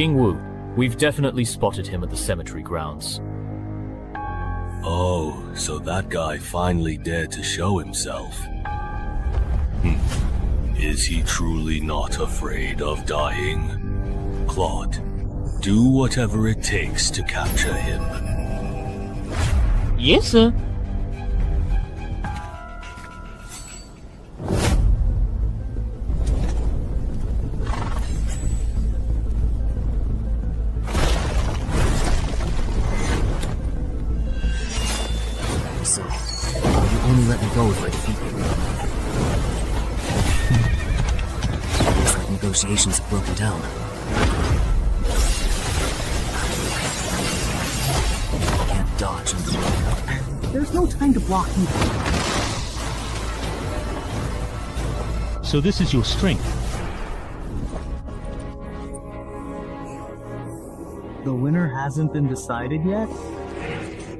King Wu. We've definitely spotted him at the cemetery grounds. Oh, so that guy finally dared to show himself. Is he truly not afraid of dying? Claude, do whatever it takes to capture him. Yes, sir. So, you only let me go if I defeat you. Looks like negotiations have broken down. Can't dodge and there's no time to block you. So this is your strength. The winner hasn't been decided yet?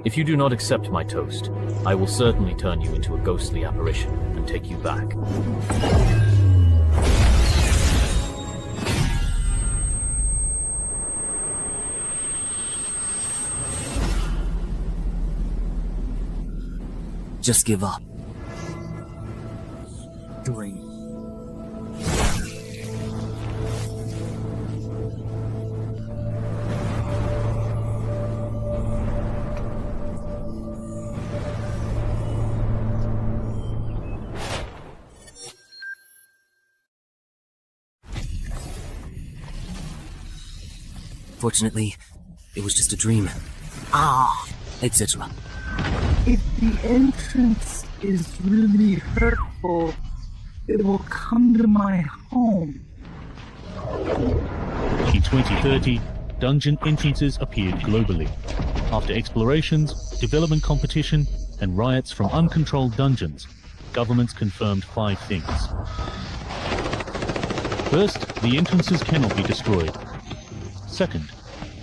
If you do not accept my toast, I will certainly turn you into a ghostly apparition and take you back. Just give up. Great. Fortunately, it was just a dream. Etc. If the entrance is really hurtful, it will come to my home. In 2030, dungeon entrances appeared globally. After explorations, development competition, and riots from uncontrolled dungeons, governments confirmed 5 things. First, the entrances cannot be destroyed. Second,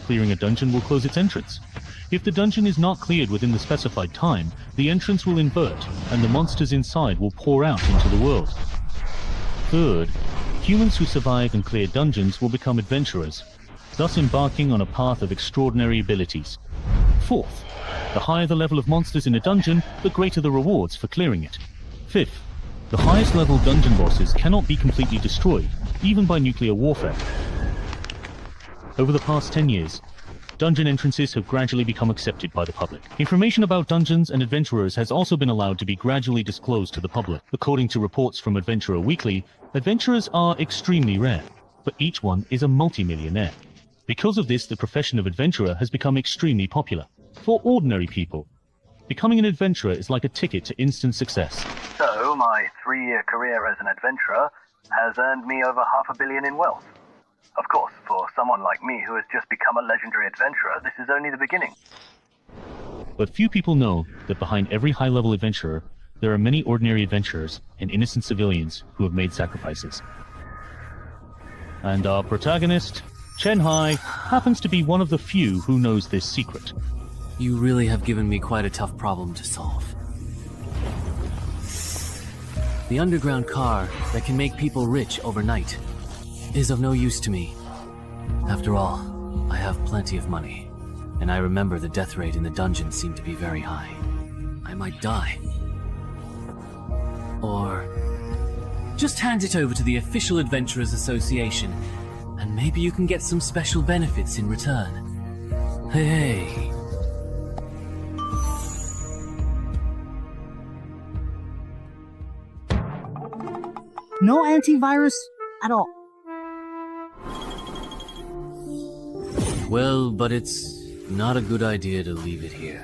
clearing a dungeon will close its entrance. If the dungeon is not cleared within the specified time, the entrance will invert, and the monsters inside will pour out into the world. Third, humans who survive and clear dungeons will become adventurers, thus embarking on a path of extraordinary abilities. Fourth, the higher the level of monsters in a dungeon, the greater the rewards for clearing it. Fifth, the highest level dungeon bosses cannot be completely destroyed, even by nuclear warfare. Over the past 10 years, dungeon entrances have gradually become accepted by the public. Information about dungeons and adventurers has also been allowed to be gradually disclosed to the public. According to reports from Adventurer Weekly, adventurers are extremely rare, but each one is a multi-millionaire. Because of this, the profession of adventurer has become extremely popular. For ordinary people, becoming an adventurer is like a ticket to instant success. So, my 3-year career as an adventurer has earned me over $500 million in wealth. Of course, for someone like me who has just become a legendary adventurer, this is only the beginning. But few people know that behind every high-level adventurer, there are many ordinary adventurers and innocent civilians who have made sacrifices. And our protagonist, Chen Hai, happens to be one of the few who knows this secret. You really have given me quite a tough problem to solve. The underground car that can make people rich overnight is of no use to me. After all, I have plenty of money, and I remember the death rate in the dungeon seemed to be very high. I might die. Or just hand it over to the official Adventurers Association, and maybe you can get some special benefits in return. Hey. No antivirus at all. Well, but it's not a good idea to leave it here.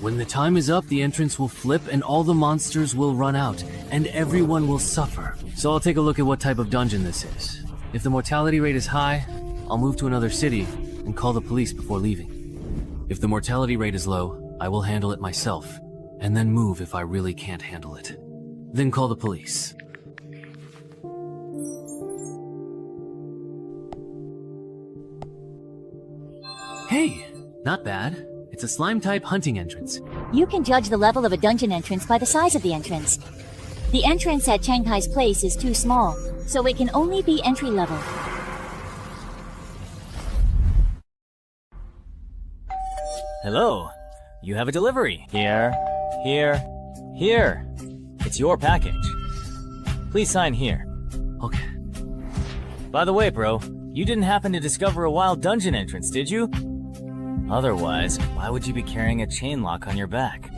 When the time is up, the entrance will flip and all the monsters will run out, and everyone will suffer. So I'll take a look at what type of dungeon this is. If the mortality rate is high, I'll move to another city and call the police before leaving. If the mortality rate is low, I will handle it myself, and then move if I really can't handle it. Then call the police. Hey, not bad. It's a slime-type hunting entrance. You can judge the level of a dungeon entrance by the size of the entrance. The entrance at Shanghai's place is too small, so it can only be entry level. Hello. You have a delivery. Here. It's your package. Please sign here. Okay. By the way, bro, you didn't happen to discover a wild dungeon entrance, did you? Otherwise, why would you be carrying a chain lock on your back?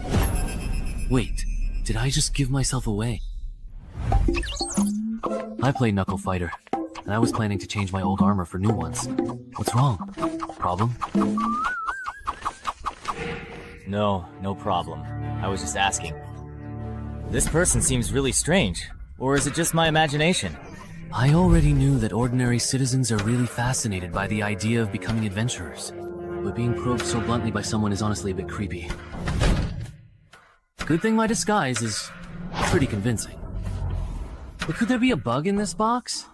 Wait, did I just give myself away? I play Knuckle Fighter, and I was planning to change my old armor for new ones. What's wrong? Problem? No problem. I was just asking. This person seems really strange, or is it just my imagination? I already knew that ordinary citizens are really fascinated by the idea of becoming adventurers, but being probed so bluntly by someone is honestly a bit creepy. Good thing my disguise is pretty convincing. But could there be a bug in this box?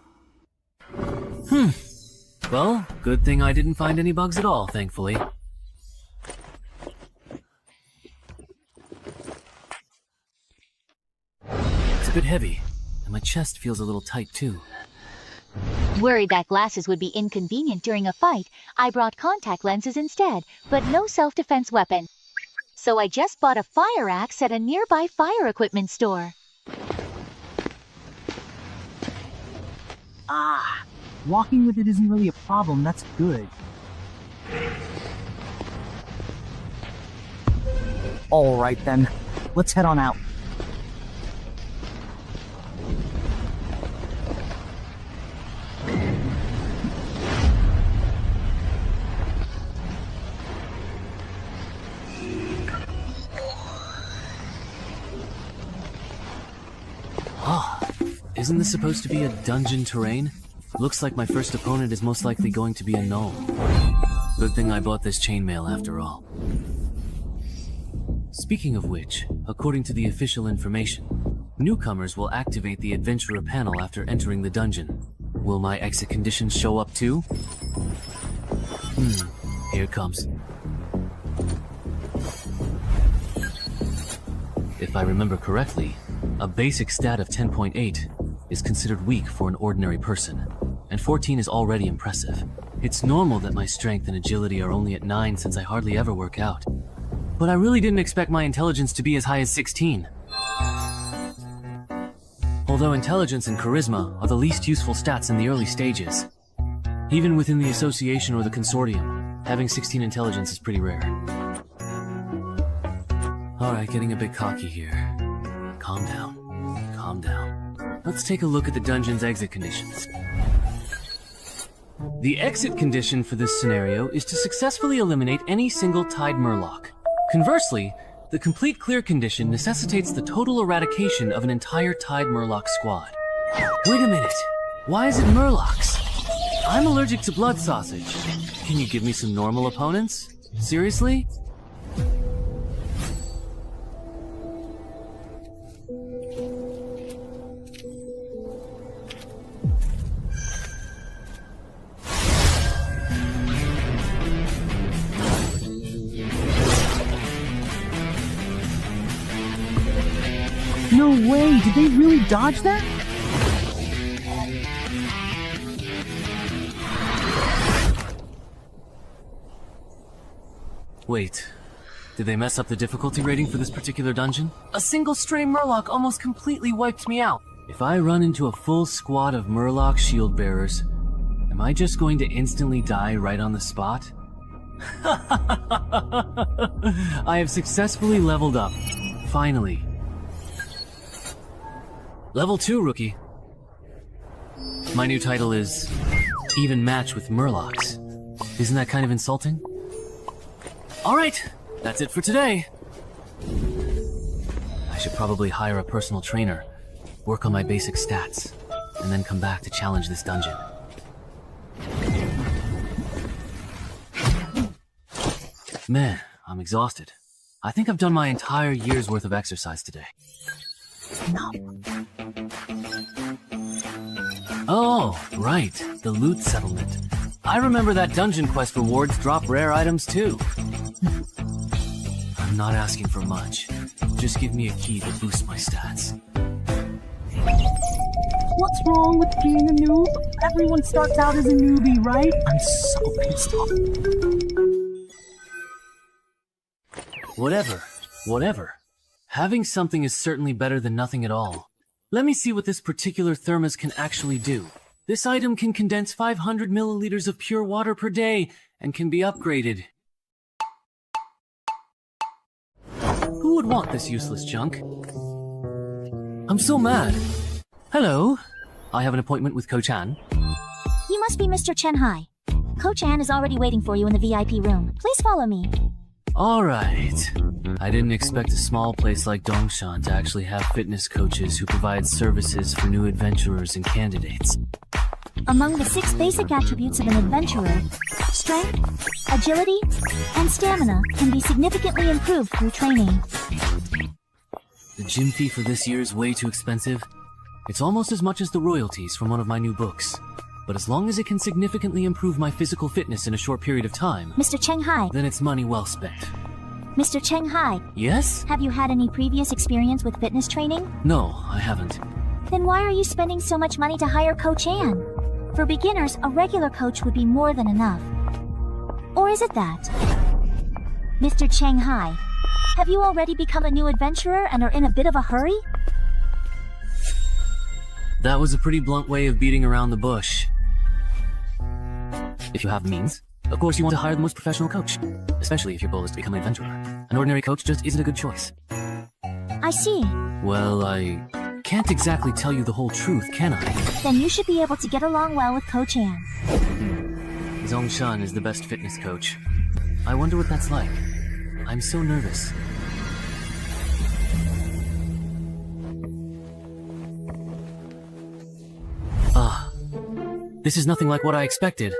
Well, good thing I didn't find any bugs at all, thankfully. It's a bit heavy, and my chest feels a little tight too. Worried that glasses would be inconvenient during a fight, I brought contact lenses instead, but no self-defense weapon. So I just bought a fire axe at a nearby fire equipment store. Walking with it isn't really a problem, that's good. Alright then, let's head on out. Isn't this supposed to be a dungeon terrain? Looks like my first opponent is most likely going to be a gnome. Good thing I bought this chainmail after all. Speaking of which, according to the official information, newcomers will activate the adventurer panel after entering the dungeon. Will my exit conditions show up too? Here it comes. If I remember correctly, a basic stat of 10.8 is considered weak for an ordinary person, and 14 is already impressive. It's normal that my strength and agility are only at 9 since I hardly ever work out. But I really didn't expect my intelligence to be as high as 16. Although intelligence and charisma are the least useful stats in the early stages. Even within the association or the consortium, having 16 intelligence is pretty rare. Alright, getting a bit cocky here. Calm down. Calm down. Let's take a look at the dungeon's exit conditions. The exit condition for this scenario is to successfully eliminate any single tied murloc. Conversely, the complete clear condition necessitates the total eradication of an entire tied murloc squad. Wait a minute. Why is it murlocs? I'm allergic to blood sausage. Can you give me some normal opponents? Seriously? No way, did they really dodge that? Wait, did they mess up the difficulty rating for this particular dungeon? A single stray murloc almost completely wiped me out. If I run into a full squad of murloc shield bearers, am I just going to instantly die right on the spot? I have successfully leveled up. Finally. Level 2, rookie. My new title is Even Match with Murlocs. Isn't that kind of insulting? Alright, that's it for today. I should probably hire a personal trainer, work on my basic stats, and then come back to challenge this dungeon. Man, I'm exhausted. I think I've done my entire year's worth of exercise today. No. Oh, right, the loot settlement. I remember that dungeon quest rewards drop rare items too. I'm not asking for much. Just give me a key to boost my stats. What's wrong with being a noob? Everyone starts out as a newbie, right? I'm so pissed off. Whatever. Having something is certainly better than nothing at all. Let me see what this particular thermos can actually do. This item can condense 500 milliliters of pure water per day and can be upgraded. Who would want this useless junk? I'm so mad. Hello. I have an appointment with Coach An. You must be Mr. Chen Hai. Coach An is already waiting for you in the VIP room. Please follow me. Alright. I didn't expect a small place like Dongshan to actually have fitness coaches who provide services for new adventurers and candidates. Among the 6 basic attributes of an adventurer, strength, agility, and stamina can be significantly improved through training. The gym fee for this year is way too expensive. It's almost as much as the royalties from one of my new books. But as long as it can significantly improve my physical fitness in a short period of time, Mr. Cheng Hai. Then it's money well spent. Mr. Cheng Hai. Yes? Have you had any previous experience with fitness training? No, I haven't. Then why are you spending so much money to hire Coach An? For beginners, a regular coach would be more than enough. Or is it that? Mr. Cheng Hai, have you already become a new adventurer and are in a bit of a hurry? That was a pretty blunt way of beating around the bush. If you have the means, of course you want to hire the most professional coach, especially if your goal is to become an adventurer. An ordinary coach just isn't a good choice. I see. Well, I can't exactly tell you the whole truth, can I? Then you should be able to get along well with Coach An. Zongshan is the best fitness coach. I wonder what that's like. I'm so nervous. This is nothing like what I expected.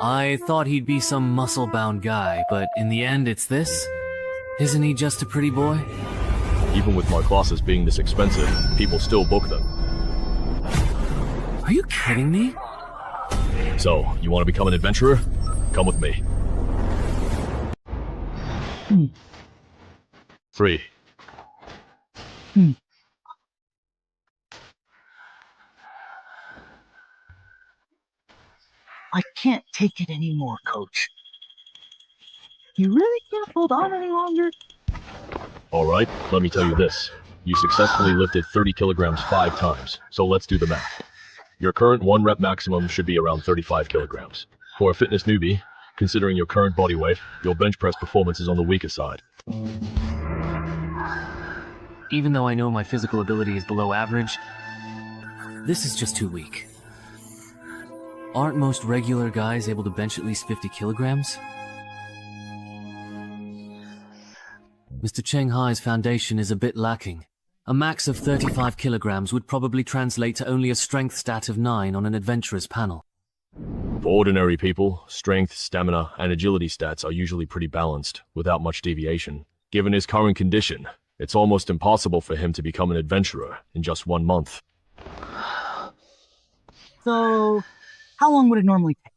I thought he'd be some muscle-bound guy, but in the end it's this? Isn't he just a pretty boy? Even with my classes being this expensive, people still book them. Are you kidding me? So, you want to become an adventurer? Come with me. Free. I can't take it anymore, Coach. You really can't hold on any longer? Alright, let me tell you this. You successfully lifted 30 kilograms 5 times, so let's do the math. Your current 1 rep maximum should be around 35 kilograms. For a fitness newbie, considering your current body weight, your bench press performance is on the weaker side. Even though I know my physical ability is below average, this is just too weak. Aren't most regular guys able to bench at least 50 kilograms? Mr. Cheng Hai's foundation is a bit lacking. A max of 35 kilograms would probably translate to only a strength stat of 9 on an adventurer's panel. For ordinary people, strength, stamina, and agility stats are usually pretty balanced, without much deviation. Given his current condition, it's almost impossible for him to become an adventurer in just 1 month. So, how long would it normally take?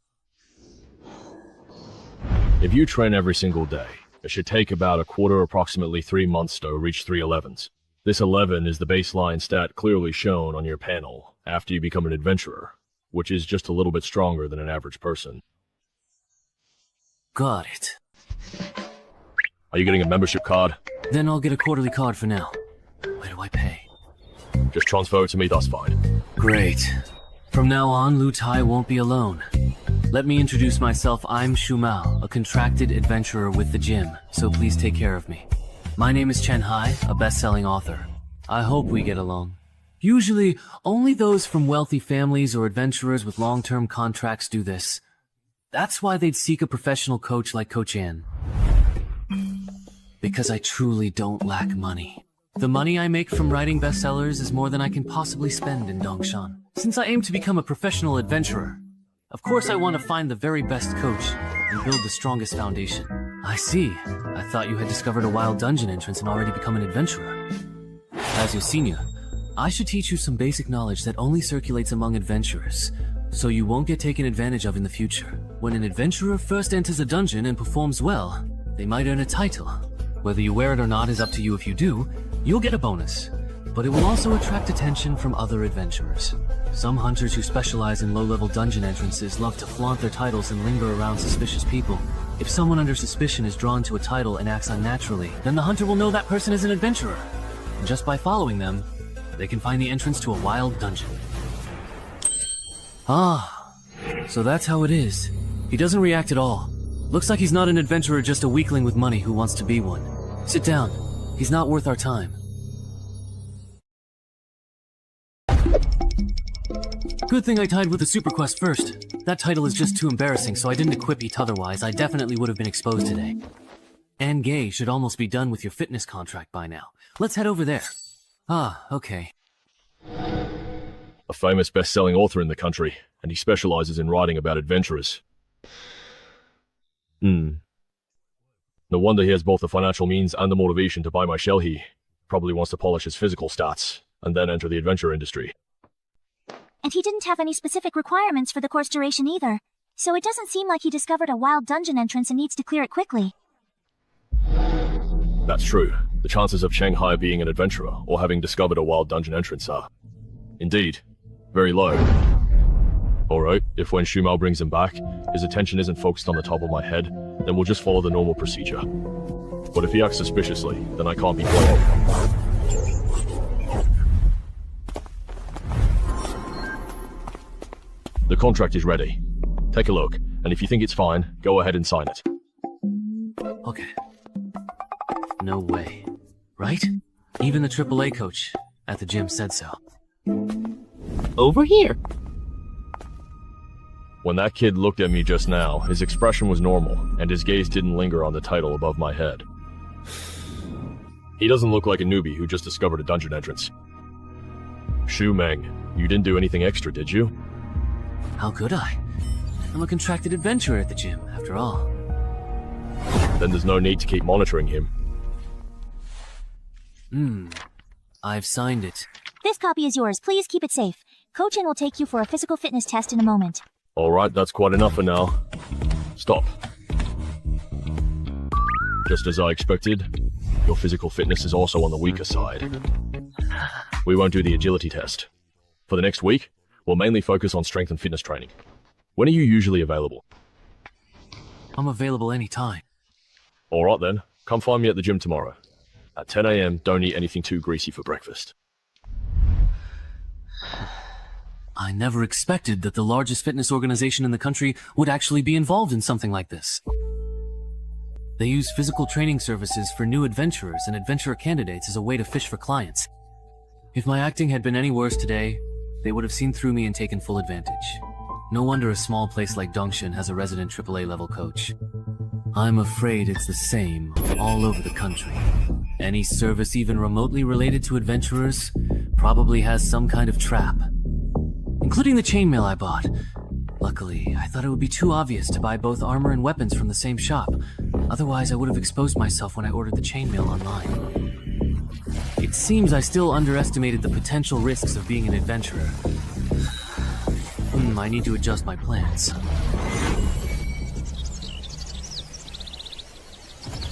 If you train every single day, it should take about a quarter, approximately 3 months to reach 311s. This 11 is the baseline stat clearly shown on your panel after you become an adventurer, which is just a little bit stronger than an average person. Got it. Are you getting a membership card? Then I'll get a quarterly card for now. Where do I pay? Just transfer it to me, that's fine. Great. From now on, Lu Tai won't be alone. Let me introduce myself. I'm Shu Mao, a contracted adventurer with the gym, so please take care of me. My name is Chen Hai, a best-selling author. I hope we get along. Usually, only those from wealthy families or adventurers with long-term contracts do this. That's why they'd seek a professional coach like Coach An. Because I truly don't lack money. The money I make from writing bestsellers is more than I can possibly spend in Dongshan. Since I aim to become a professional adventurer, of course I want to find the very best coach and build the strongest foundation. I see. I thought you had discovered a wild dungeon entrance and already become an adventurer. As your senior, I should teach you some basic knowledge that only circulates among adventurers, so you won't get taken advantage of in the future. When an adventurer first enters a dungeon and performs well, they might earn a title. Whether you wear it or not is up to you. If you do, you'll get a bonus, but it will also attract attention from other adventurers. Some hunters who specialize in low-level dungeon entrances love to flaunt their titles and linger around suspicious people. If someone under suspicion is drawn to a title and acts unnaturally, then the hunter will know that person is an adventurer. And just by following them, they can find the entrance to a wild dungeon. Ah, so that's how it is. He doesn't react at all. Looks like he's not an adventurer, just a weakling with money who wants to be one. Sit down. He's not worth our time. Good thing I tied with the super quest first. That title is just too embarrassing, so I didn't equip it, otherwise I definitely would have been exposed today. And Gay should almost be done with your fitness contract by now. Let's head over there. Ah, okay. A famous best-selling author in the country, and he specializes in writing about adventurers. No wonder he has both the financial means and the motivation to buy my shell. He probably wants to polish his physical stats, and then enter the adventure industry. And he didn't have any specific requirements for the course duration either, so it doesn't seem like he discovered a wild dungeon entrance and needs to clear it quickly. That's true. The chances of Shanghai being an adventurer or having discovered a wild dungeon entrance are, indeed, very low. Alright, if when Shumao brings him back, his attention isn't focused on the top of my head, then we'll just follow the normal procedure. But if he acts suspiciously, then I can't be quiet. The contract is ready. Take a look, and if you think it's fine, go ahead and sign it. Okay. No way. Right? Even the AAA coach at the gym said so. Over here. When that kid looked at me just now, his expression was normal, and his gaze didn't linger on the title above my head. He doesn't look like a newbie who just discovered a dungeon entrance. Shu Meng, you didn't do anything extra, did you? How could I? I'm a contracted adventurer at the gym, after all. Then there's no need to keep monitoring him. I've signed it. This copy is yours. Please keep it safe. Coach Chen will take you for a physical fitness test in a moment. Alright, that's quite enough for now. Stop. Just as I expected, your physical fitness is also on the weaker side. We won't do the agility test. For the next week, we'll mainly focus on strength and fitness training. When are you usually available? I'm available anytime. Alright then, come find me at the gym tomorrow. At 10 AM, don't eat anything too greasy for breakfast. I never expected that the largest fitness organization in the country would actually be involved in something like this. They use physical training services for new adventurers and adventurer candidates as a way to fish for clients. If my acting had been any worse today, they would have seen through me and taken full advantage. No wonder a small place like Dongshan has a resident AAA level coach. I'm afraid it's the same all over the country. Any service even remotely related to adventurers probably has some kind of trap. Including the chainmail I bought. Luckily, I thought it would be too obvious to buy both armor and weapons from the same shop. Otherwise, I would have exposed myself when I ordered the chainmail online. It seems I still underestimated the potential risks of being an adventurer. I need to adjust my plans.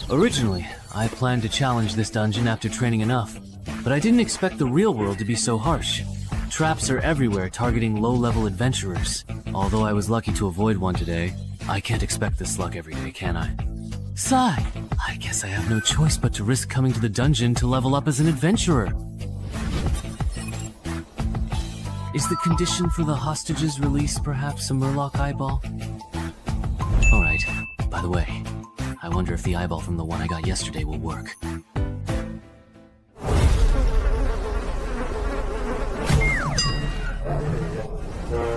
Originally, I planned to challenge this dungeon after training enough, but I didn't expect the real world to be so harsh. Traps are everywhere targeting low-level adventurers. Although I was lucky to avoid one today, I can't expect this luck every day, can I? Sigh, I guess I have no choice but to risk coming to the dungeon to level up as an adventurer. Is the condition for the hostage's release perhaps a Murloc eyeball? Alright, by the way, I wonder if the eyeball from the one I got yesterday will work.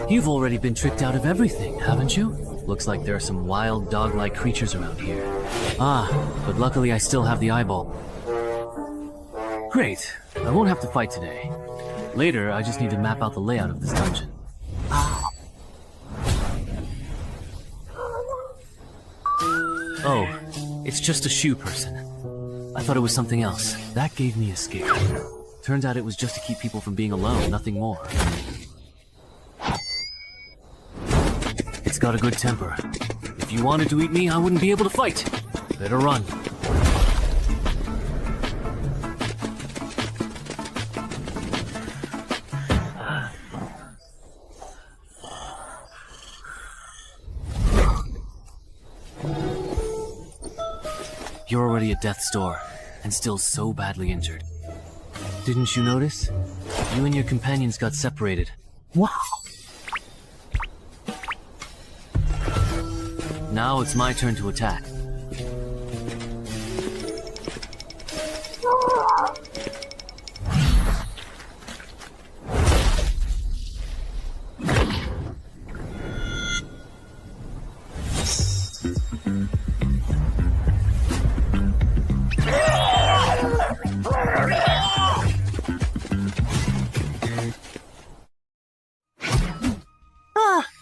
You've already been tricked out of everything, haven't you? Looks like there are some wild dog-like creatures around here. Ah, but luckily I still have the eyeball. Great, I won't have to fight today. Later, I just need to map out the layout of this dungeon. Oh, it's just a shoe person. I thought it was something else. That gave me a scare. Turns out it was just to keep people from being alone, nothing more. It's got a good temper. If you wanted to eat me, I wouldn't be able to fight. Better run. You're already at death's door, and still so badly injured. Didn't you notice? You and your companions got separated. Wow. Now it's my turn to attack.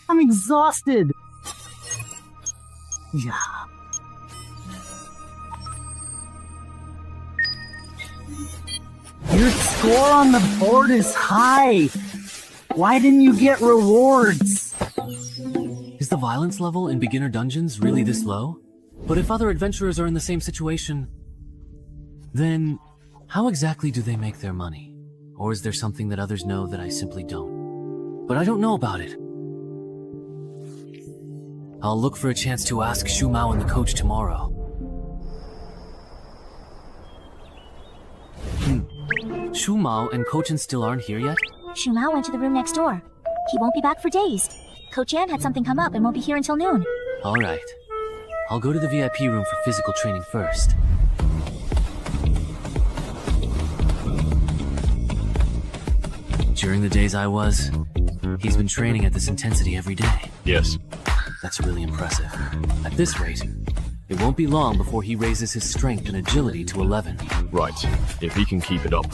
I'm exhausted. Yeah. Your score on the board is high. Why didn't you get rewards? Is the violence level in beginner dungeons really this low? But if other adventurers are in the same situation, then how exactly do they make their money? Or is there something that others know that I simply don't? But I don't know about it. I'll look for a chance to ask Shu Mao and the coach tomorrow. Shu Mao and Coach An still aren't here yet? Shu Mao went to the room next door. He won't be back for days. Coach An had something come up and won't be here until noon. Alright. I'll go to the VIP room for physical training first. During the days he's been training at this intensity every day. Yes. That's really impressive. At this rate, it won't be long before he raises his strength and agility to 11. Right. If he can keep it up.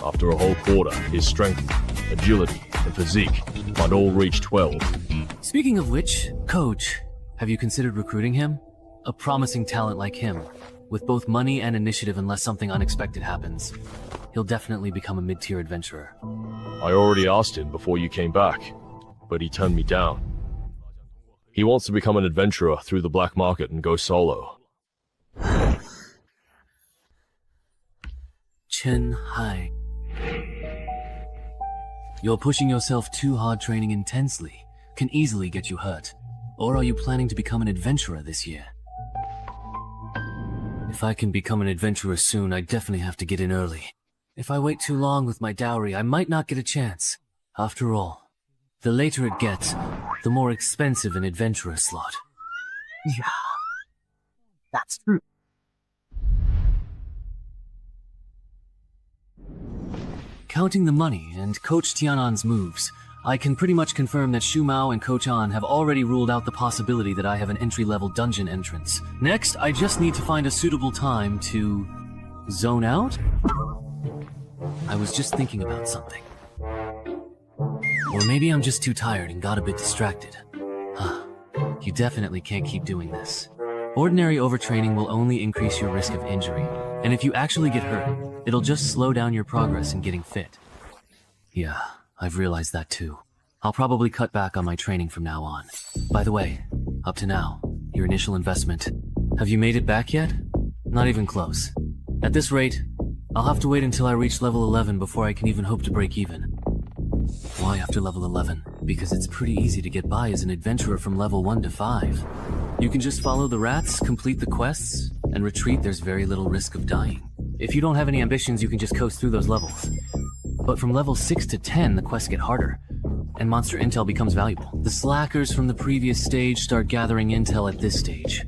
After a whole quarter, his strength, agility, and physique might all reach 12. Speaking of which, Coach, have you considered recruiting him? A promising talent like him, with both money and initiative unless something unexpected happens. He'll definitely become a mid-tier adventurer. I already asked him before you came back, but he turned me down. He wants to become an adventurer through the black market and go solo. Chen Hai. You're pushing yourself too hard. Training intensely can easily get you hurt. Or are you planning to become an adventurer this year? If I can become an adventurer soon, I definitely have to get in early. If I wait too long with my dowry, I might not get a chance. After all, the later it gets, the more expensive an adventurer slot. Yeah. That's true. Counting the money and Coach Tianan's moves, I can pretty much confirm that Shu Mao and Coach An have already ruled out the possibility that I have an entry-level dungeon entrance. Next, I just need to find a suitable time to zone out? I was just thinking about something. Or maybe I'm just too tired and got a bit distracted. You definitely can't keep doing this. Ordinary overtraining will only increase your risk of injury, and if you actually get hurt, it'll just slow down your progress in getting fit. Yeah, I've realized that too. I'll probably cut back on my training from now on. By the way, up to now, your initial investment. Have you made it back yet? Not even close. At this rate, I'll have to wait until I reach level 11 before I can even hope to break even. Why after level 11? Because it's pretty easy to get by as an adventurer from level 1 to 5. You can just follow the rats, complete the quests, and retreat. There's very little risk of dying. If you don't have any ambitions, you can just coast through those levels. But from level 6 to 10, the quests get harder, and monster intel becomes valuable. The slackers from the previous stage start gathering intel at this stage.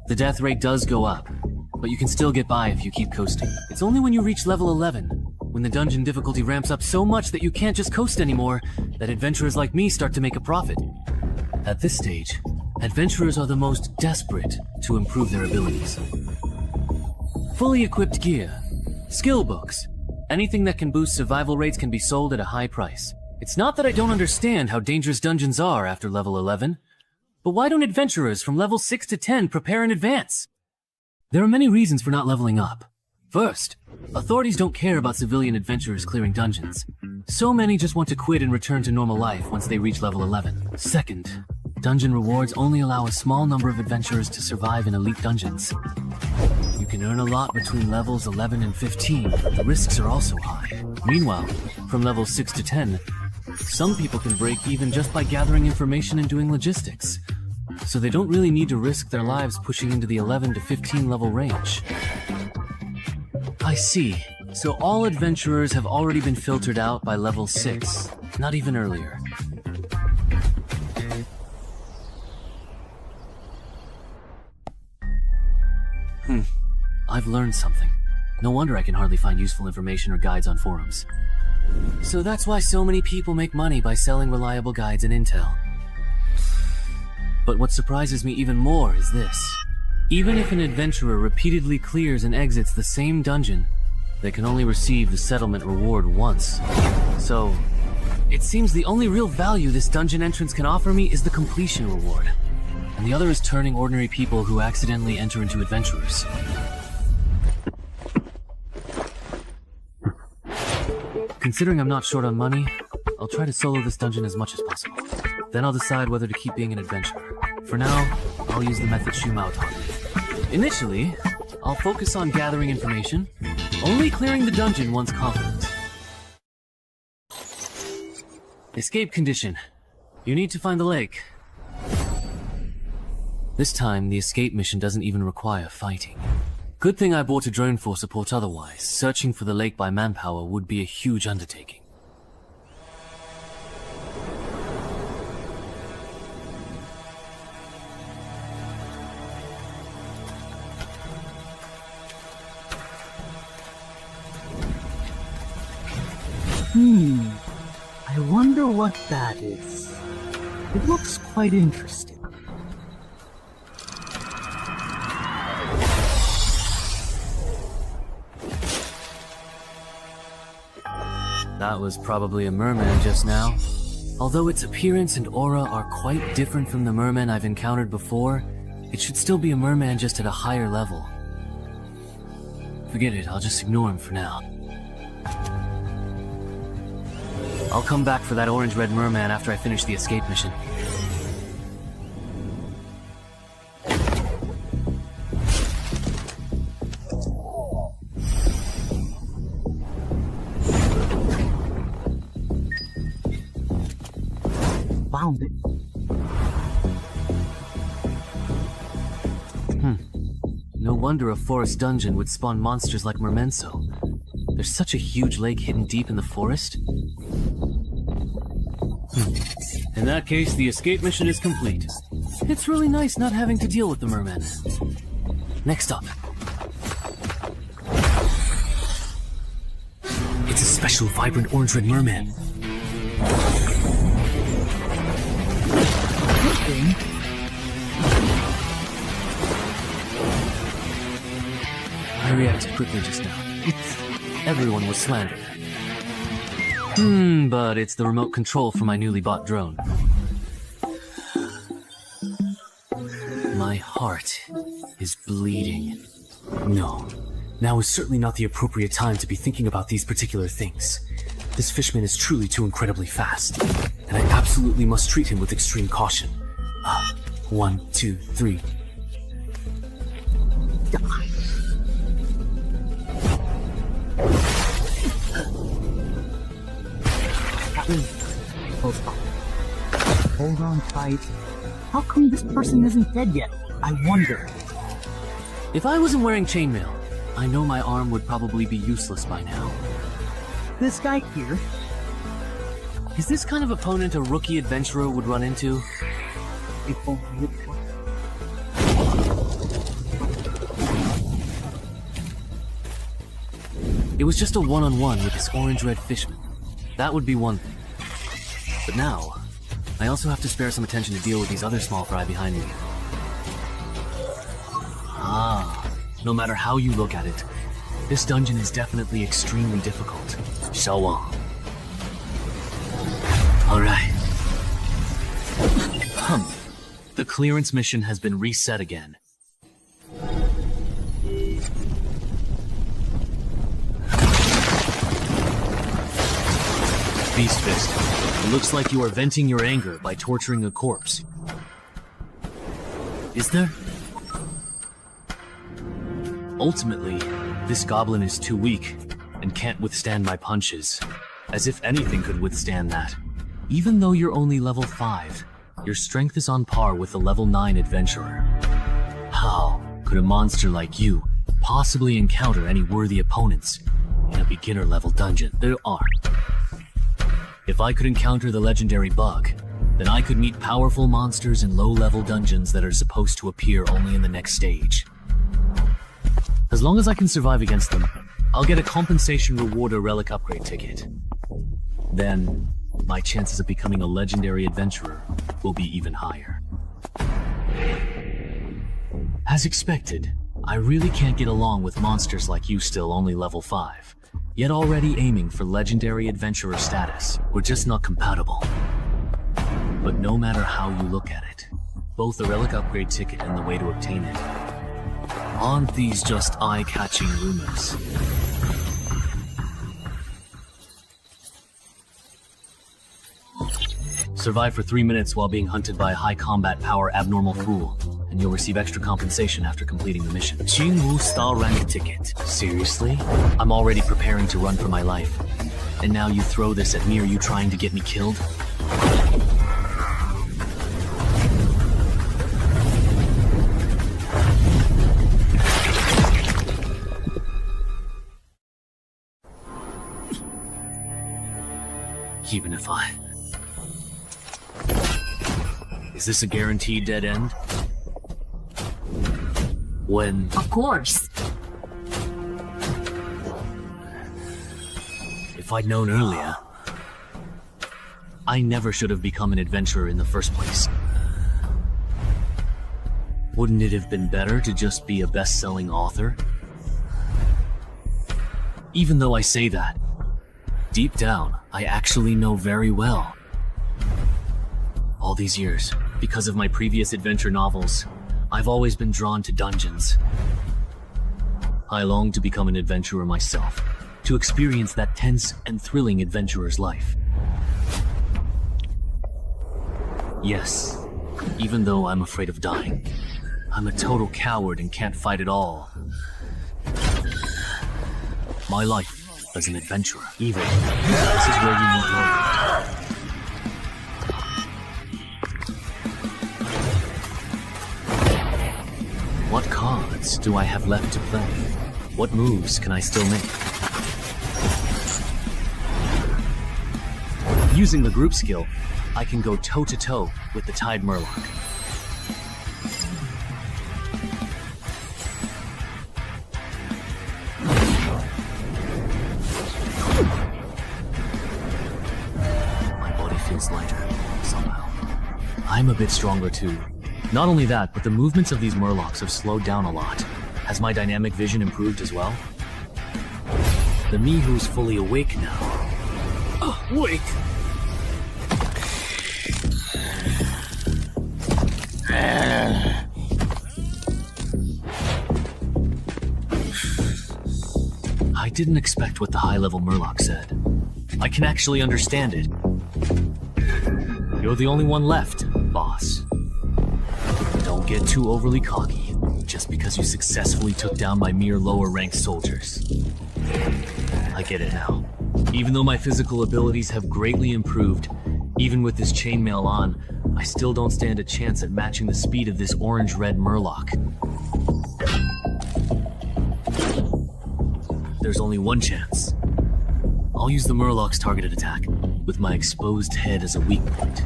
The death rate does go up, but you can still get by if you keep coasting. It's only when you reach level 11, when the dungeon difficulty ramps up so much that you can't just coast anymore, that adventurers like me start to make a profit. At this stage, adventurers are the most desperate to improve their abilities. Fully equipped gear, skill books, anything that can boost survival rates can be sold at a high price. It's not that I don't understand how dangerous dungeons are after level 11, but why don't adventurers from level 6 to 10 prepare in advance? There are many reasons for not leveling up. First, authorities don't care about civilian adventurers clearing dungeons. So many just want to quit and return to normal life once they reach level 11. Second, dungeon rewards only allow a small number of adventurers to survive in elite dungeons. You can earn a lot between levels 11 and 15, but the risks are also high. Meanwhile, from levels 6 to 10, some people can break even just by gathering information and doing logistics. so they don't really need to risk their lives pushing into the 11 to 15 level range. I see. So all adventurers have already been filtered out by level 6, not even earlier. I've learned something. No wonder I can hardly find useful information or guides on forums. So that's why so many people make money by selling reliable guides and intel. But what surprises me even more is this. Even if an adventurer repeatedly clears and exits the same dungeon, they can only receive the settlement reward once. So, it seems the only real value this dungeon entrance can offer me is the completion reward. And the other is turning ordinary people who accidentally enter into adventurers. Considering I'm not short on money, I'll try to solo this dungeon as much as possible. Then I'll decide whether to keep being an adventurer. For now, I'll use the method Shumao taught me. Initially, I'll focus on gathering information, only clearing the dungeon once confident. Escape condition. You need to find the lake. This time, the escape mission doesn't even require fighting. Good thing I bought a drone for support, otherwise searching for the lake by manpower would be a huge undertaking. I wonder what that is. It looks quite interesting. That was probably a merman just now. Although its appearance and aura are quite different from the mermen I've encountered before, it should still be a merman just at a higher level. Forget it, I'll just ignore him for now. I'll come back for that orange-red merman after I finish the escape mission. Found it. No wonder a forest dungeon would spawn monsters like mermenso. There's such a huge lake hidden deep in the forest. In that case, the escape mission is complete. It's really nice not having to deal with the mermen. Next up. It's a special vibrant orange-red merman. I reacted quickly just now. Everyone was slandered. But it's the remote control for my newly bought drone. My heart is bleeding. No, now is certainly not the appropriate time to be thinking about these particular things. This fishman is truly too incredibly fast, and I absolutely must treat him with extreme caution. 1, 2, 3. Hold on tight. How come this person isn't dead yet? I wonder. If I wasn't wearing chainmail, I know my arm would probably be useless by now. This guy here. Is this kind of opponent a rookie adventurer would run into? If only it was. It was just a one-on-one with this orange-red fishman. That would be one thing. But now, I also have to spare some attention to deal with these other small fry behind me. No matter how you look at it, this dungeon is definitely extremely difficult. Shaman. Alright. The clearance mission has been reset again. Beast Fist, it looks like you are venting your anger by torturing a corpse. Is there? Ultimately, this goblin is too weak and can't withstand my punches. As if anything could withstand that. Even though you're only level 5, Your strength is on par with a level 9 adventurer. How could a monster like you possibly encounter any worthy opponents in a beginner level dungeon? There are. If I could encounter the legendary bug, then I could meet powerful monsters in low-level dungeons that are supposed to appear only in the next stage. As long as I can survive against them, I'll get a compensation reward or relic upgrade ticket. Then, my chances of becoming a legendary adventurer will be even higher. As expected, I really can't get along with monsters like you still only level 5, yet already aiming for legendary adventurer status. We're just not compatible. But no matter how you look at it, both the relic upgrade ticket and the way to obtain it, aren't these just eye-catching rumors? Survive for 3 minutes while being hunted by a high combat power abnormal fool, and you'll receive extra compensation after completing the mission. Qingwu Star Rank Ticket. Seriously? I'm already preparing to run for my life. And now you throw this at me? Are you trying to get me killed? Even if I... Is this a guaranteed dead end? When... Of course. If I'd known earlier, I never should have become an adventurer in the first place. Wouldn't it have been better to just be a best-selling author? Even though I say that, deep down, I actually know very well. All these years, because of my previous adventure novels, I've always been drawn to dungeons. I long to become an adventurer myself, to experience that tense and thrilling adventurer's life. Yes, even though I'm afraid of dying, I'm a total coward and can't fight at all. My life as an adventurer, even. This is where you need love. What cards do I have left to play? What moves can I still make? Using the group skill, I can go toe-to-toe with the Tide Murloc. Lighter, somehow. I'm a bit stronger too. Not only that, but the movements of these Murlocs have slowed down a lot. Has my dynamic vision improved as well? The me who's fully awake now. Wake! I didn't expect what the high-level Murloc said. I can actually understand it. You're the only one left, boss. Don't get too overly cocky, just because you successfully took down my mere lower-ranked soldiers. I get it now. Even though my physical abilities have greatly improved, even with this chainmail on, I still don't stand a chance at matching the speed of this orange-red Murloc. There's only one chance. I'll use the Murloc's targeted attack, with my exposed head as a weak point.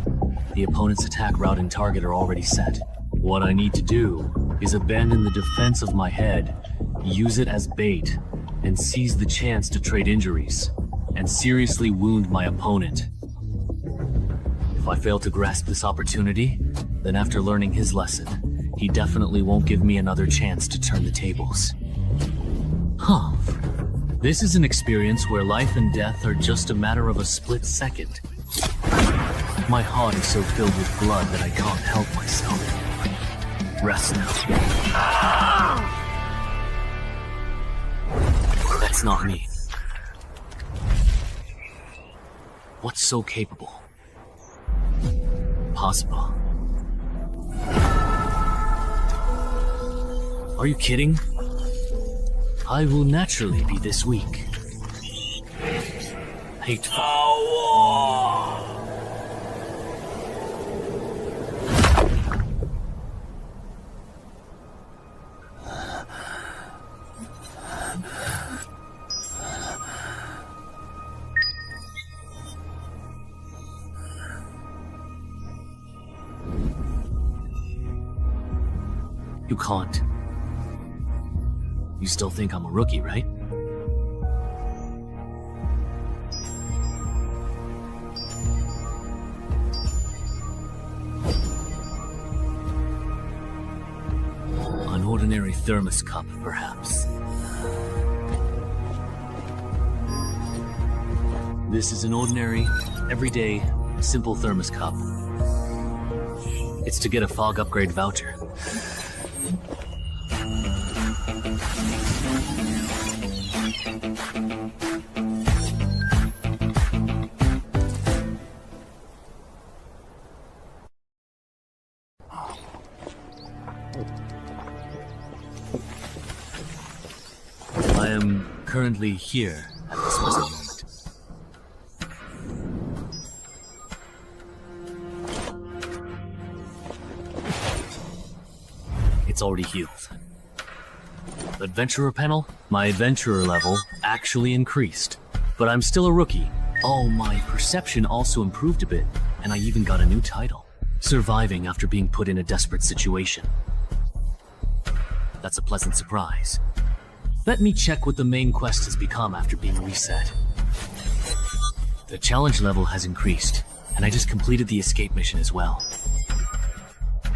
The opponent's attack route and target are already set. What I need to do is abandon the defense of my head, use it as bait, and seize the chance to trade injuries, and seriously wound my opponent. If I fail to grasp this opportunity, then after learning his lesson, he definitely won't give me another chance to turn the tables. Huh. This is an experience where life and death are just a matter of a split second. My heart is so filled with blood that I can't help myself. Rest now. That's not me. What's so capable? Possible. Are you kidding? I will naturally be this weak. Hateful. You can't. You still think I'm a rookie, right? An ordinary thermos cup, perhaps. This is an ordinary, everyday, simple thermos cup. It's to get a fog upgrade voucher. I am currently here at this present moment. It's already healed. Adventurer panel? My adventurer level actually increased. But I'm still a rookie. Oh, my perception also improved a bit, and I even got a new title. Surviving after being put in a desperate situation. That's a pleasant surprise. Let me check what the main quest has become after being reset. The challenge level has increased, and I just completed the escape mission as well.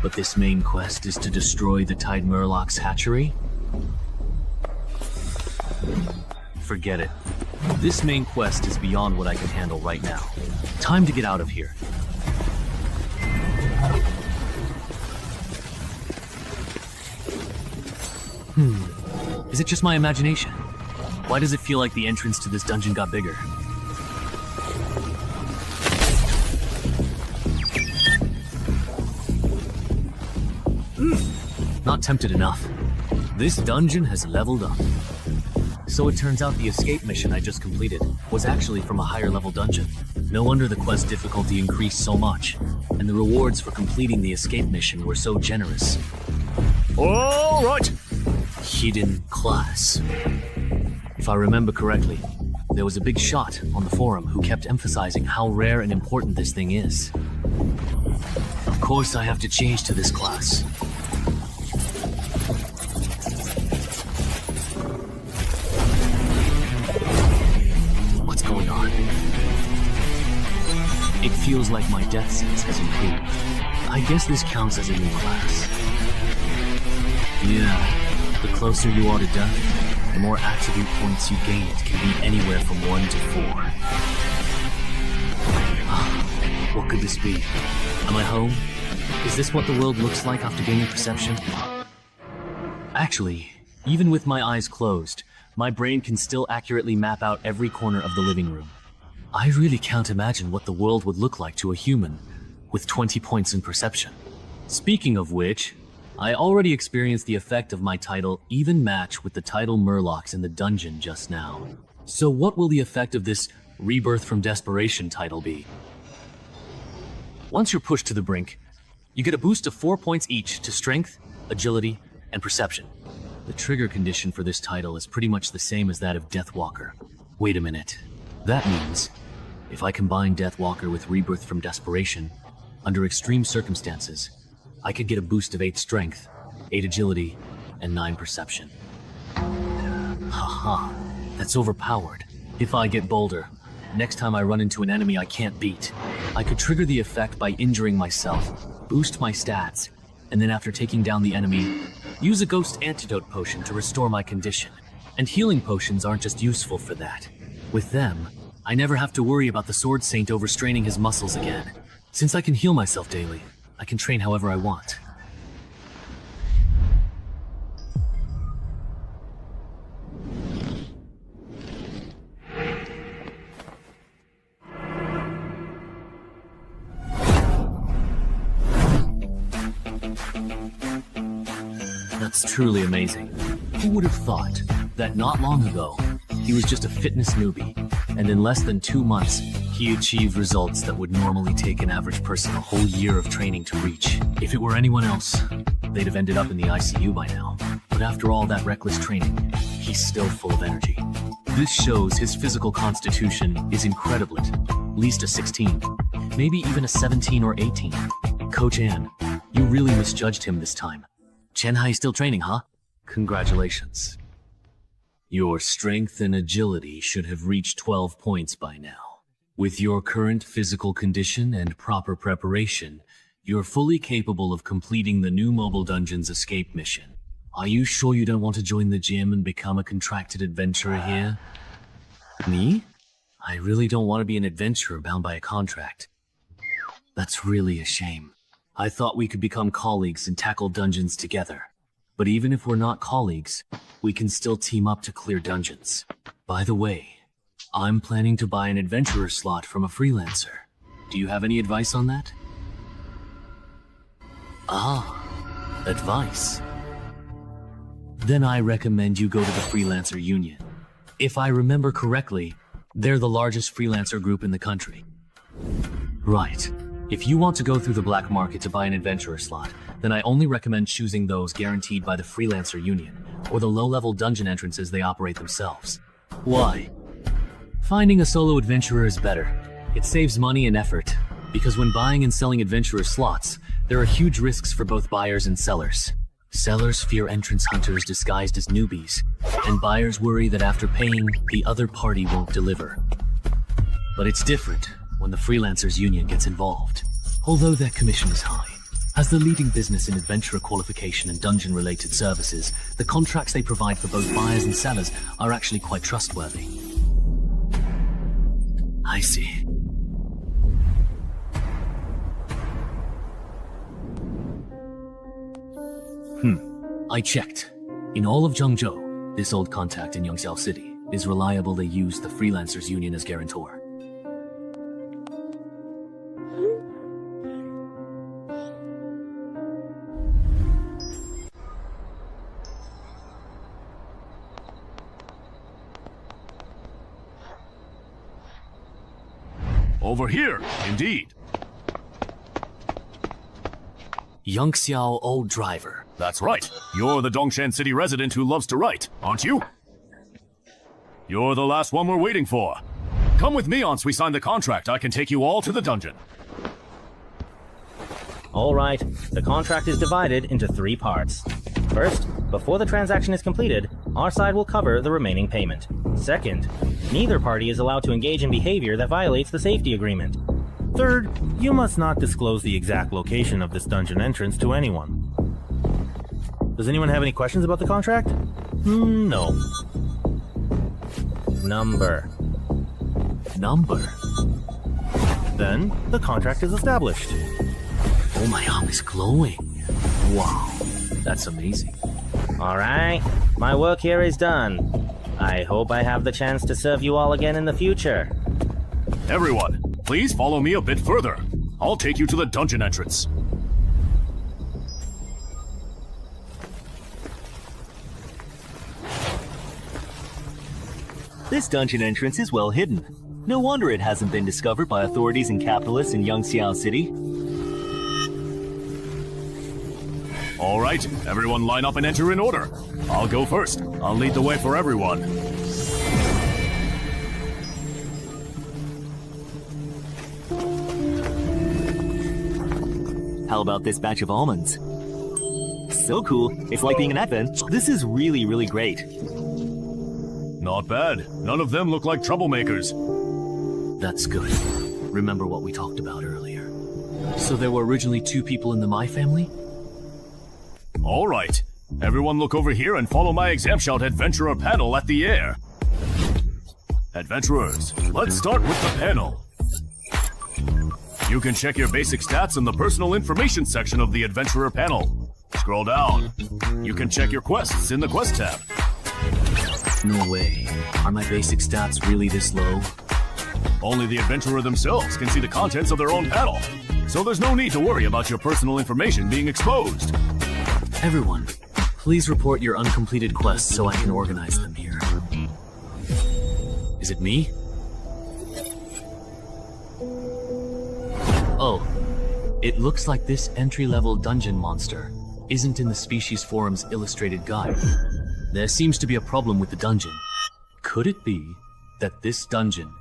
But this main quest is to destroy the Tide Murloc's hatchery? Forget it. This main quest is beyond what I can handle right now. Time to get out of here. Is it just my imagination? Why does it feel like the entrance to this dungeon got bigger? Not tempted enough. This dungeon has leveled up. So it turns out the escape mission I just completed was actually from a higher level dungeon. No wonder the quest difficulty increased so much, and the rewards for completing the escape mission were so generous. All right! Hidden class. If I remember correctly, there was a big shot on the forum who kept emphasizing how rare and important this thing is. Of course I have to change to this class. What's going on? It feels like my death sense has improved. I guess this counts as a new class. Yeah. The closer you are to death, the more attribute points you gain. It can be anywhere from 1 to 4. What could this be? Am I home? Is this what the world looks like after gaining perception? Actually, even with my eyes closed, my brain can still accurately map out every corner of the living room. I really can't imagine what the world would look like to a human with 20 points in perception. Speaking of which, I already experienced the effect of my title even match with the title Murlocs in the dungeon just now. So what will the effect of this Rebirth from Desperation title be? Once you're pushed to the brink, you get a boost of 4 points each to Strength, Agility, and Perception. The trigger condition for this title is pretty much the same as that of Death Walker. Wait a minute. That means, if I combine Death Walker with Rebirth from Desperation, under extreme circumstances, I could get a boost of 8 Strength, 8 Agility, and 9 Perception. Haha, that's overpowered. If I get bolder, next time I run into an enemy I can't beat, I could trigger the effect by injuring myself, boost my stats, and then after taking down the enemy, use a Ghost Antidote Potion to restore my condition. And healing potions aren't just useful for that. With them, I never have to worry about the Sword Saint overstraining his muscles again. Since I can heal myself daily, I can train however I want. That's truly amazing. Who would have thought that not long ago, he was just a fitness newbie, and in less than 2 months, he achieved results that would normally take an average person a whole year of training to reach. If it were anyone else, they'd have ended up in the ICU by now. But after all that reckless training, he's still full of energy. This shows his physical constitution is incredible. At least a 16, maybe even a 17 or 18. Coach Ann, you really misjudged him this time. Chen still training, huh? Congratulations. Your strength and agility should have reached 12 points by now. With your current physical condition and proper preparation, you're fully capable of completing the new Mobile Dungeon's escape mission. Are you sure you don't want to join the gym and become a contracted adventurer here? Me? I really don't want to be an adventurer bound by a contract. That's really a shame. I thought we could become colleagues and tackle dungeons together. But even if we're not colleagues, we can still team up to clear dungeons. By the way, I'm planning to buy an adventurer slot from a freelancer. Do you have any advice on that? Ah, advice. Then I recommend you go to the Freelancer Union. If I remember correctly, they're the largest freelancer group in the country. Right. If you want to go through the black market to buy an adventurer slot, then I only recommend choosing those guaranteed by the Freelancer Union, or the low-level dungeon entrances they operate themselves. Why? Finding a solo adventurer is better. It saves money and effort, because when buying and selling adventurer slots, there are huge risks for both buyers and sellers. Sellers fear entrance hunters disguised as newbies, and buyers worry that after paying, the other party won't deliver. But it's different when the Freelancers Union gets involved. Although their commission is high, as the leading business in adventurer qualification and dungeon-related services, the contracts they provide for both buyers and sellers are actually quite trustworthy. I see. I checked. In all of Zhengzhou, this old contact in Yongxiao City is reliable. They use the Freelancers Union as guarantor. Over here, indeed. Yongxiao Old Driver. That's right. You're the Dongshan City resident who loves to write, aren't you? You're the last one we're waiting for. Come with me once we sign the contract. I can take you all to the dungeon. Alright, the contract is divided into 3 parts. First, before the transaction is completed, our side will cover the remaining payment. Second, neither party is allowed to engage in behavior that violates the safety agreement. Third, you must not disclose the exact location of this dungeon entrance to anyone. Does anyone have any questions about the contract? No. Number. Then, the contract is established. Oh, my arm is glowing. Wow, that's amazing. Alright, my work here is done. I hope I have the chance to serve you all again in the future. Everyone, please follow me a bit further. I'll take you to the dungeon entrance. This dungeon entrance is well hidden. No wonder it hasn't been discovered by authorities and capitalists in Yongxiao City. All right, everyone line up and enter in order. I'll go first. I'll lead the way for everyone. How about this batch of almonds? So cool. It's like being an advent. This is really, really great. Not bad. None of them look like troublemakers. That's good. Remember what we talked about earlier. So there were originally 2 people in the Mai family? All right. Everyone look over here and follow my exam shout adventurer panel at the air. Adventurers, let's start with the panel. You can check your basic stats in the personal information section of the adventurer panel. Scroll down. You can check your quests in the quest tab. No way. Are my basic stats really this low? Only the adventurer themselves can see the contents of their own panel. So there's no need to worry about your personal information being exposed. Everyone, please report your uncompleted quests so I can organize them here. Is it me? Oh, it looks like this entry-level dungeon monster isn't in the Species Forum's illustrated guide. There seems to be a problem with the dungeon. Could it be that this dungeon,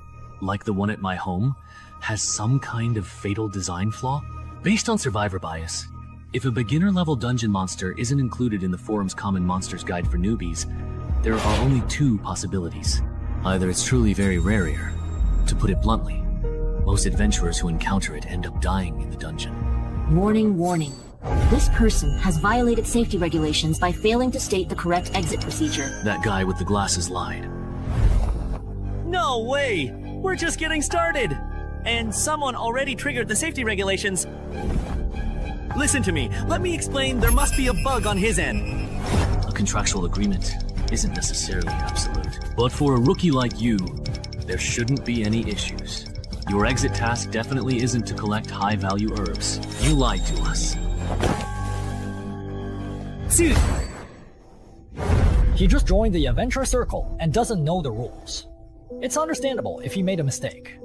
like the one at my home, has some kind of fatal design flaw? Based on survivor bias, If a beginner-level dungeon monster isn't included in the forum's Common Monsters Guide for newbies, there are only two possibilities. Either it's truly very rare here. To put it bluntly, most adventurers who encounter it end up dying in the dungeon. Warning, warning. This person has violated safety regulations by failing to state the correct exit procedure. That guy with the glasses lied. No way! We're just getting started! And someone already triggered the safety regulations. Listen to me. Let me explain. There must be a bug on his end. A contractual agreement isn't necessarily absolute. But for a rookie like you, there shouldn't be any issues. Your exit task definitely isn't to collect high-value herbs. You lied to us. Dude! He just joined the adventure circle and doesn't know the rules. It's understandable if he made a mistake.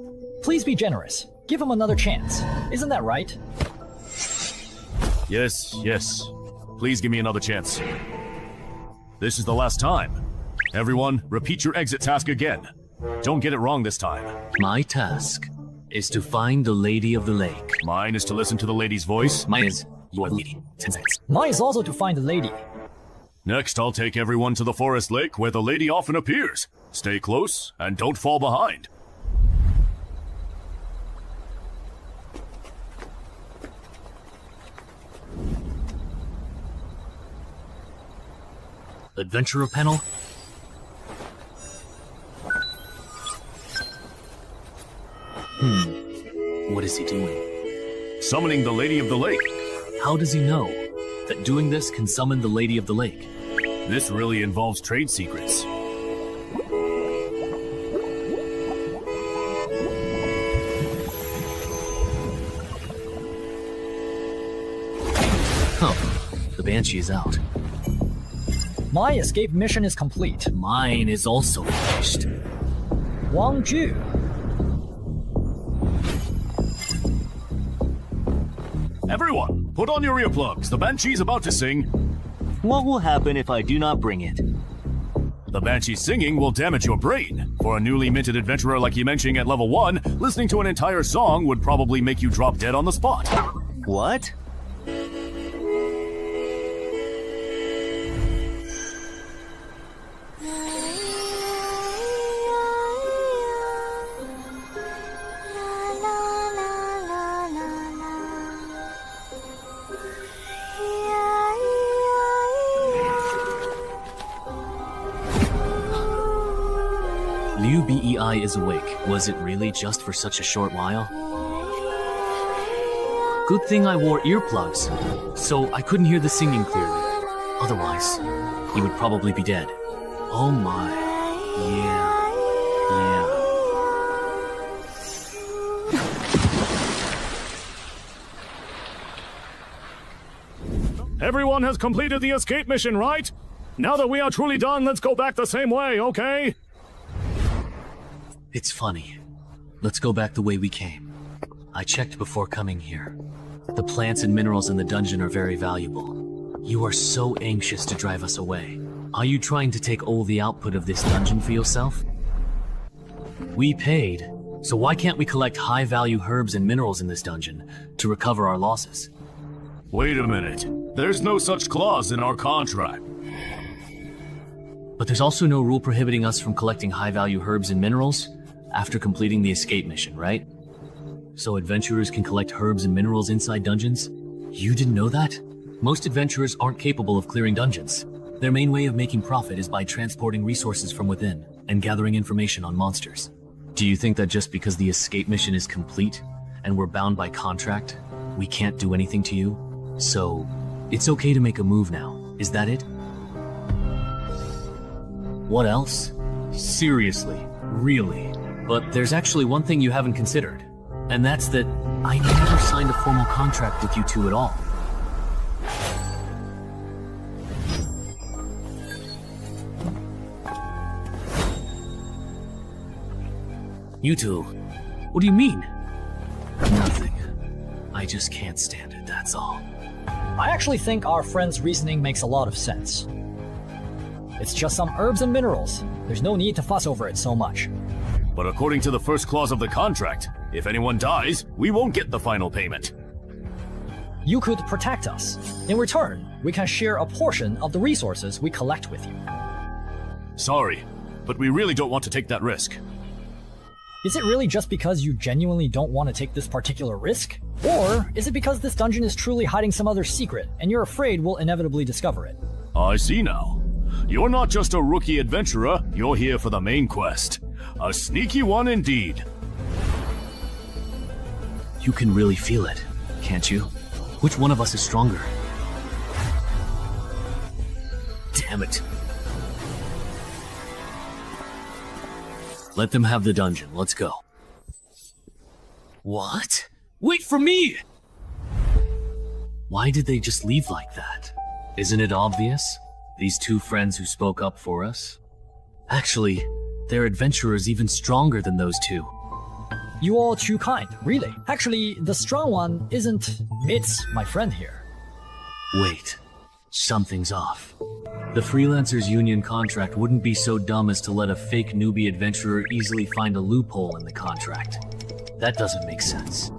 Please be generous. Give him another chance. Isn't that right? Yes, yes. Please give me another chance. This is the last time. Everyone, repeat your exit task again. Don't get it wrong this time. My task is to find the Lady of the Lake. Mine is to listen to the lady's voice. Mine is, you are the lady. 10 seconds. Mine is also to find the lady. Next, I'll take everyone to the forest lake where the lady often appears. Stay close and don't fall behind. Adventurer panel? What is he doing? Summoning the Lady of the Lake. How does he know that doing this can summon the Lady of the Lake? This really involves trade secrets. The Banshee is out. My escape mission is complete. Mine is also finished. Wang Ju. Everyone, put on your earplugs. The Banshee's about to sing. What will happen if I do not bring it? The Banshee singing will damage your brain. For a newly minted adventurer like Yimenching at level 1, listening to an entire song would probably make you drop dead on the spot. What? Liu Bei is awake. Was it really just for such a short while? Good thing I wore earplugs, so I couldn't hear the singing clearly. Otherwise, he would probably be dead. Oh my. Yeah. Everyone has completed the escape mission, right? Now that we are truly done, let's go back the same way, okay? It's funny. Let's go back the way we came. I checked before coming here. The plants and minerals in the dungeon are very valuable. You are so anxious to drive us away. Are you trying to take all the output of this dungeon for yourself? We paid, so why can't we collect high-value herbs and minerals in this dungeon to recover our losses? Wait a minute. There's no such clause in our contract. But there's also no rule prohibiting us from collecting high-value herbs and minerals after completing the escape mission, right? So adventurers can collect herbs and minerals inside dungeons? You didn't know that? Most adventurers aren't capable of clearing dungeons. Their main way of making profit is by transporting resources from within and gathering information on monsters. Do you think that just because the escape mission is complete and we're bound by contract, we can't do anything to you? So, it's okay to make a move now, is that it? What else? Seriously, really. But there's actually one thing you haven't considered, and that's that I never signed a formal contract with you two at all. You two, what do you mean? Nothing. I just can't stand it, that's all. I actually think our friend's reasoning makes a lot of sense. It's just some herbs and minerals. There's no need to fuss over it so much. But according to the first clause of the contract, if anyone dies, we won't get the final payment. you could protect us. In return, we can share a portion of the resources we collect with you. Sorry, but we really don't want to take that risk. Is it really just because you genuinely don't want to take this particular risk? Or is it because this dungeon is truly hiding some other secret and you're afraid we'll inevitably discover it? I see now. You're not just a rookie adventurer, you're here for the main quest. A sneaky one indeed. You can really feel it, can't you? Which one of us is stronger? Damn it. Let them have the dungeon. Let's go. What? Wait for me! Why did they just leave like that? Isn't it obvious? These two friends who spoke up for us? Actually, their adventurers even stronger than those two. You all too kind, really. Actually, the strong one isn't... It's my friend here. Wait. Something's off. The Freelancers Union contract wouldn't be so dumb as to let a fake newbie adventurer easily find a loophole in the contract. That doesn't make sense.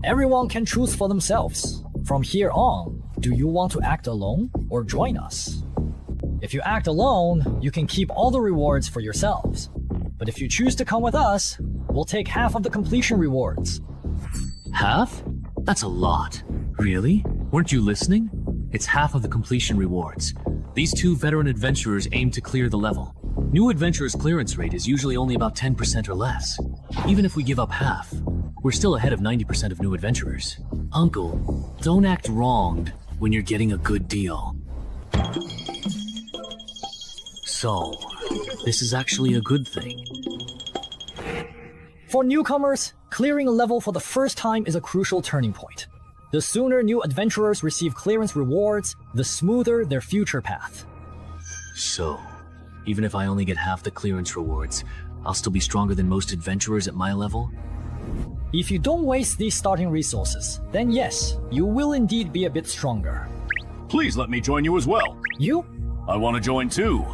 Everyone can choose for themselves. From here on, do you want to act alone or join us? If you act alone, you can keep all the rewards for yourselves. But if you choose to come with us, we'll take half of the completion rewards. Half? That's a lot. Really? Weren't you listening? It's half of the completion rewards. These two veteran adventurers aim to clear the level. New adventurers' clearance rate is usually only about 10% or less. Even if we give up half, we're still ahead of 90% of new adventurers. Uncle, don't act wronged when you're getting a good deal. So, this is actually a good thing. For newcomers, clearing a level for the first time is a crucial turning point. The sooner new adventurers receive clearance rewards, the smoother their future path. So, even if I only get half the clearance rewards, I'll still be stronger than most adventurers at my level? If you don't waste these starting resources, then yes, you will indeed be a bit stronger. Please let me join you as well. You? I want to join too.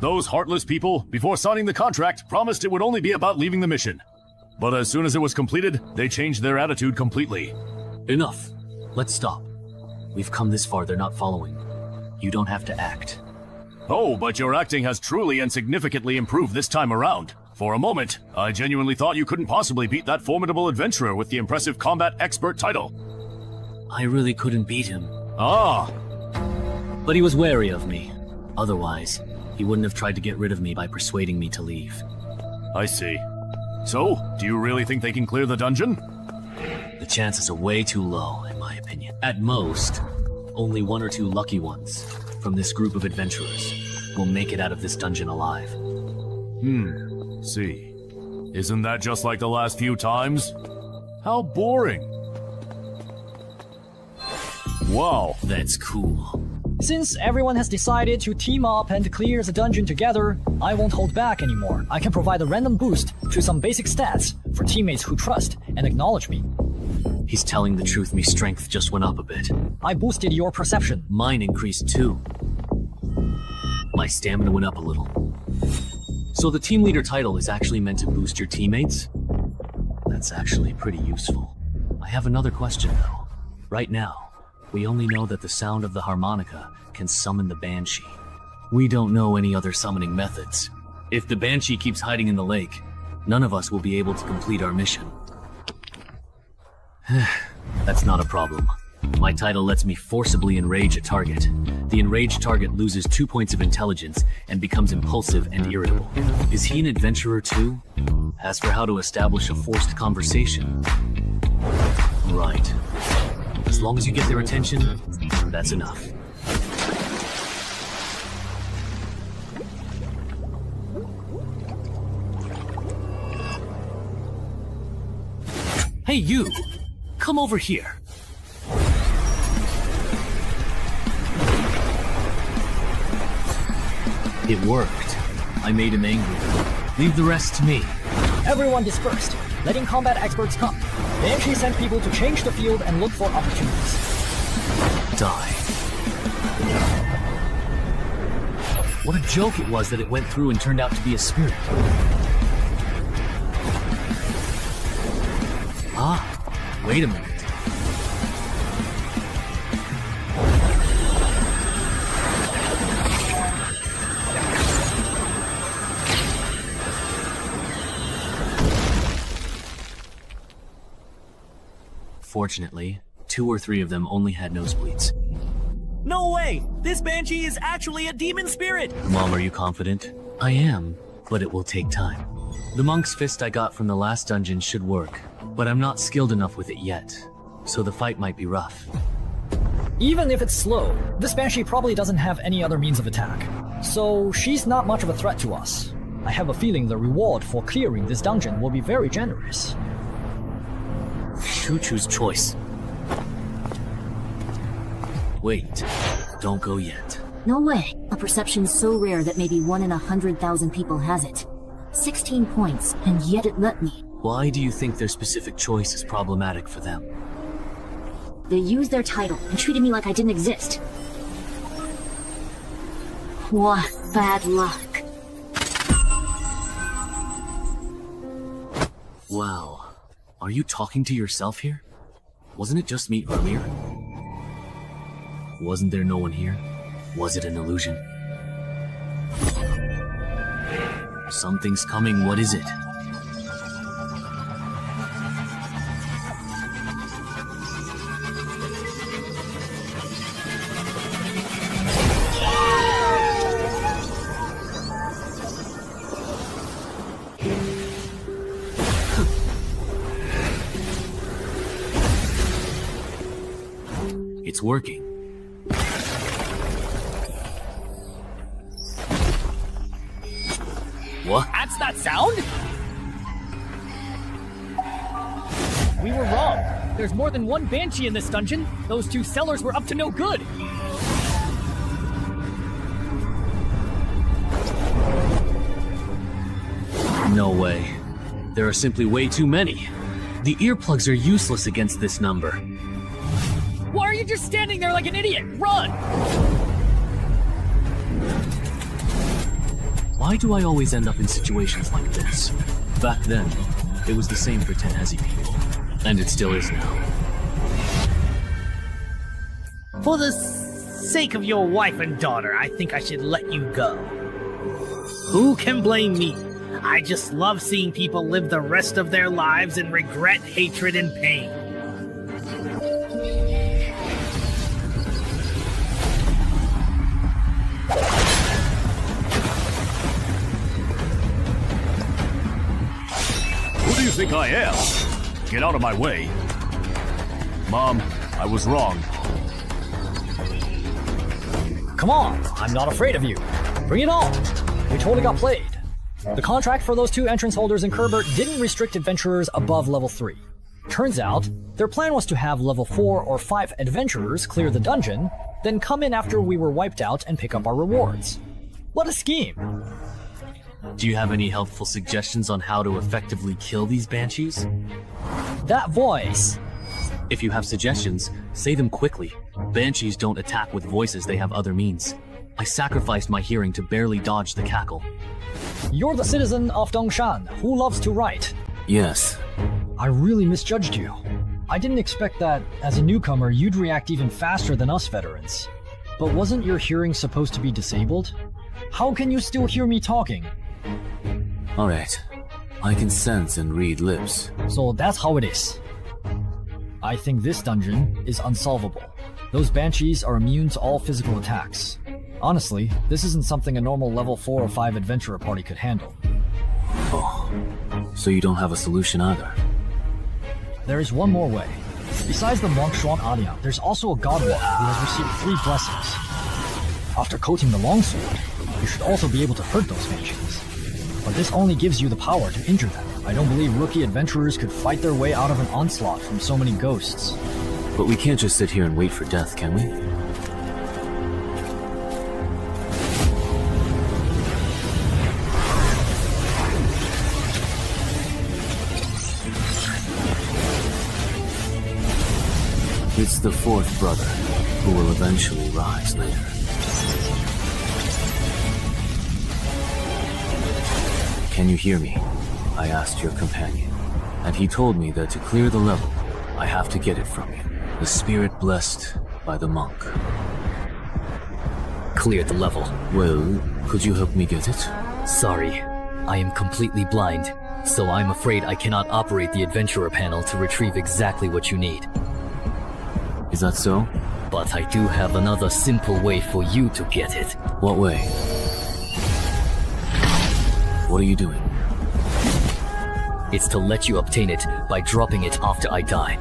Those heartless people, before signing the contract, promised it would only be about leaving the mission. But as soon as it was completed, they changed their attitude completely. Enough. Let's stop. We've come this far, they're not following. You don't have to act. Oh, but your acting has truly and significantly improved this time around. For a moment, I genuinely thought you couldn't possibly beat that formidable adventurer with the impressive combat expert title. I really couldn't beat him. Ah! But he was wary of me. Otherwise, he wouldn't have tried to get rid of me by persuading me to leave. I see. So, do you really think they can clear the dungeon? The chances are way too low, in my opinion. At most, only one or two lucky ones from this group of adventurers will make it out of this dungeon alive. See. Isn't that just like the last few times? How boring. Wow. That's cool. Since everyone has decided to team up and clear the dungeon together, I won't hold back anymore. I can provide a random boost to some basic stats for teammates who trust and acknowledge me. He's telling the truth, my strength just went up a bit. I boosted your perception. Mine increased too. My stamina went up a little. So the team leader title is actually meant to boost your teammates? That's actually pretty useful. I have another question though. Right now, we only know that the sound of the harmonica can summon the Banshee. We don't know any other summoning methods. If the Banshee keeps hiding in the lake, none of us will be able to complete our mission. That's not a problem. My title lets me forcibly enrage a target. The enraged target loses 2 points of intelligence and becomes impulsive and irritable. Is he an adventurer too? As for how to establish a forced conversation... Right. As long as you get their attention, that's enough. Hey you! Come over here. It worked. I made him angry. Leave the rest to me. Everyone dispersed, letting combat experts come. Banshee sent people to change the field and look for opportunities. Die. What a joke it was that it went through and turned out to be a spirit. Ah, wait a minute. Fortunately, 2 or 3 of them only had nosebleeds. No way! This Banshee is actually a demon spirit! Mom, are you confident? I am, but it will take time. The monk's fist I got from the last dungeon should work, but I'm not skilled enough with it yet, so the fight might be rough. Even if it's slow, this Banshee probably doesn't have any other means of attack, so she's not much of a threat to us. I have a feeling the reward for clearing this dungeon will be very generous. Choo-choo's choice. Wait, don't go yet. No way. A perception so rare that maybe 1 in 100,000 people has it. 16 points, and yet it let me. Why do you think their specific choice is problematic for them? They used their title and treated me like I didn't exist. What bad luck. Wow. Are you talking to yourself here? Wasn't it just me earlier? Wasn't there no one here? Was it an illusion? Something's coming, what is it? It's working. What? That's that sound? We were wrong. There's more than one Banshee in this dungeon. Those 2 sellers were up to no good. No way. There are simply way too many. The earplugs are useless against this number. Why are you just standing there like an idiot? Run! Why do I always end up in situations like this? Back then, it was the same for Tenhezi people. And it still is now. For the sake of your wife and daughter, I think I should let you go. Who can blame me? I just love seeing people live the rest of their lives in regret, hatred, and pain. Who do you think I am? Get out of my way. Mom, I was wrong. Come on, I'm not afraid of you. Bring it on. We totally got played. The contract for those 2 entrance holders in Kerbert didn't restrict adventurers above level 3. Turns out, their plan was to have level 4 or 5 adventurers clear the dungeon, then come in after we were wiped out and pick up our rewards. What a scheme! Do you have any helpful suggestions on how to effectively kill these banshees? That voice! If you have suggestions, say them quickly. Banshees don't attack with voices, they have other means. I sacrificed my hearing to barely dodge the cackle. You're the citizen of Dongshan who loves to write. Yes. I really misjudged you. I didn't expect that, as a newcomer, you'd react even faster than us veterans. But wasn't your hearing supposed to be disabled? How can you still hear me talking? Alright. I can sense and read lips. So that's how it is. I think this dungeon is unsolvable. Those banshees are immune to all physical attacks. Honestly, this isn't something a normal level 4 or 5 adventurer party could handle. Oh, so you don't have a solution either? There is one more way. Besides the monk Shuan Alia, there's also a godwalker who has received 3 blessings. After coating the longsword, you should also be able to hurt those banshees. But this only gives you the power to injure them. I don't believe rookie adventurers could fight their way out of an onslaught from so many ghosts. But we can't just sit here and wait for death, can we? It's the 4th brother, who will eventually rise later. Can you hear me? I asked your companion, and he told me that to clear the level, I have to get it from you. The spirit blessed by the monk. Clear the level. Well, could you help me get it? Sorry, I am completely blind, so I'm afraid I cannot operate the adventurer panel to retrieve exactly what you need. Is that so? But I do have another simple way for you to get it. What way? What are you doing? It's to let you obtain it by dropping it after I die.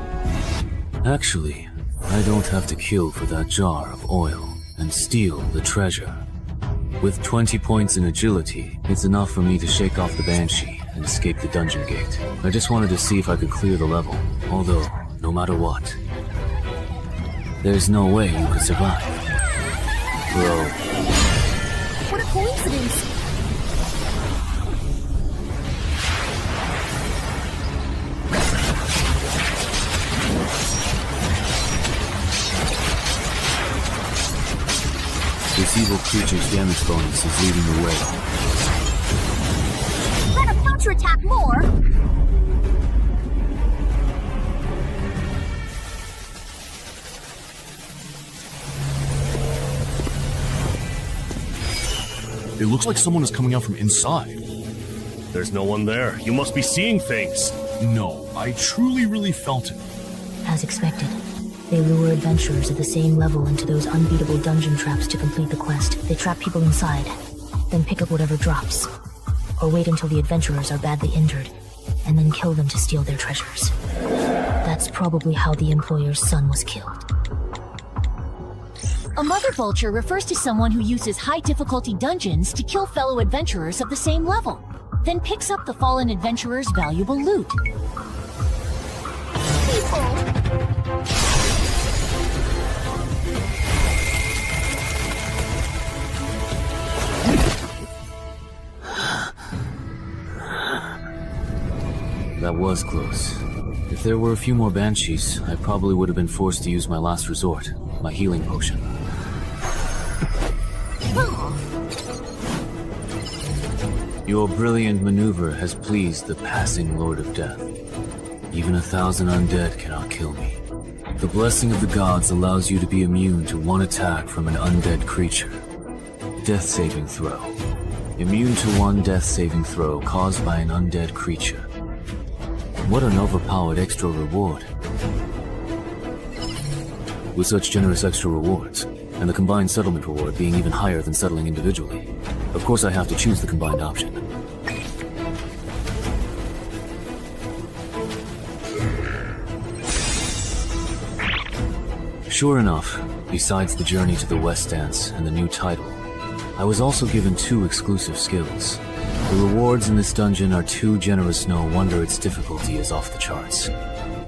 Actually, I don't have to kill for that jar of oil and steal the treasure. With 20 points in agility, it's enough for me to shake off the Banshee and escape the dungeon gate. I just wanted to see if I could clear the level, although, no matter what, there's no way you could survive. Bro. What a coincidence! This evil creature's damage bonus is leading the way. Let him counterattack more! It looks like someone is coming out from inside. There's no one there. You must be seeing things. No, I truly really felt it. As expected, they lure adventurers at the same level into those unbeatable dungeon traps to complete the quest. They trap people inside, then pick up whatever drops. Or wait until the adventurers are badly injured, and then kill them to steal their treasures. That's probably how the employer's son was killed. A mother vulture refers to someone who uses high-difficulty dungeons to kill fellow adventurers of the same level, then picks up the fallen adventurer's valuable loot. That was close. If there were a few more Banshees, I probably would have been forced to use my last resort, my healing potion. Your brilliant maneuver has pleased the passing Lord of Death. Even 1,000 undead cannot kill me. The blessing of the gods allows you to be immune to one attack from an undead creature. Death saving throw. Immune to one death saving throw caused by an undead creature. What an overpowered extra reward. With such generous extra rewards, and the combined settlement reward being even higher than settling individually, of course I have to choose the combined option. Sure enough, besides the journey to the West Dance and the new title, I was also given 2 exclusive skills. The rewards in this dungeon are too generous, no wonder its difficulty is off the charts.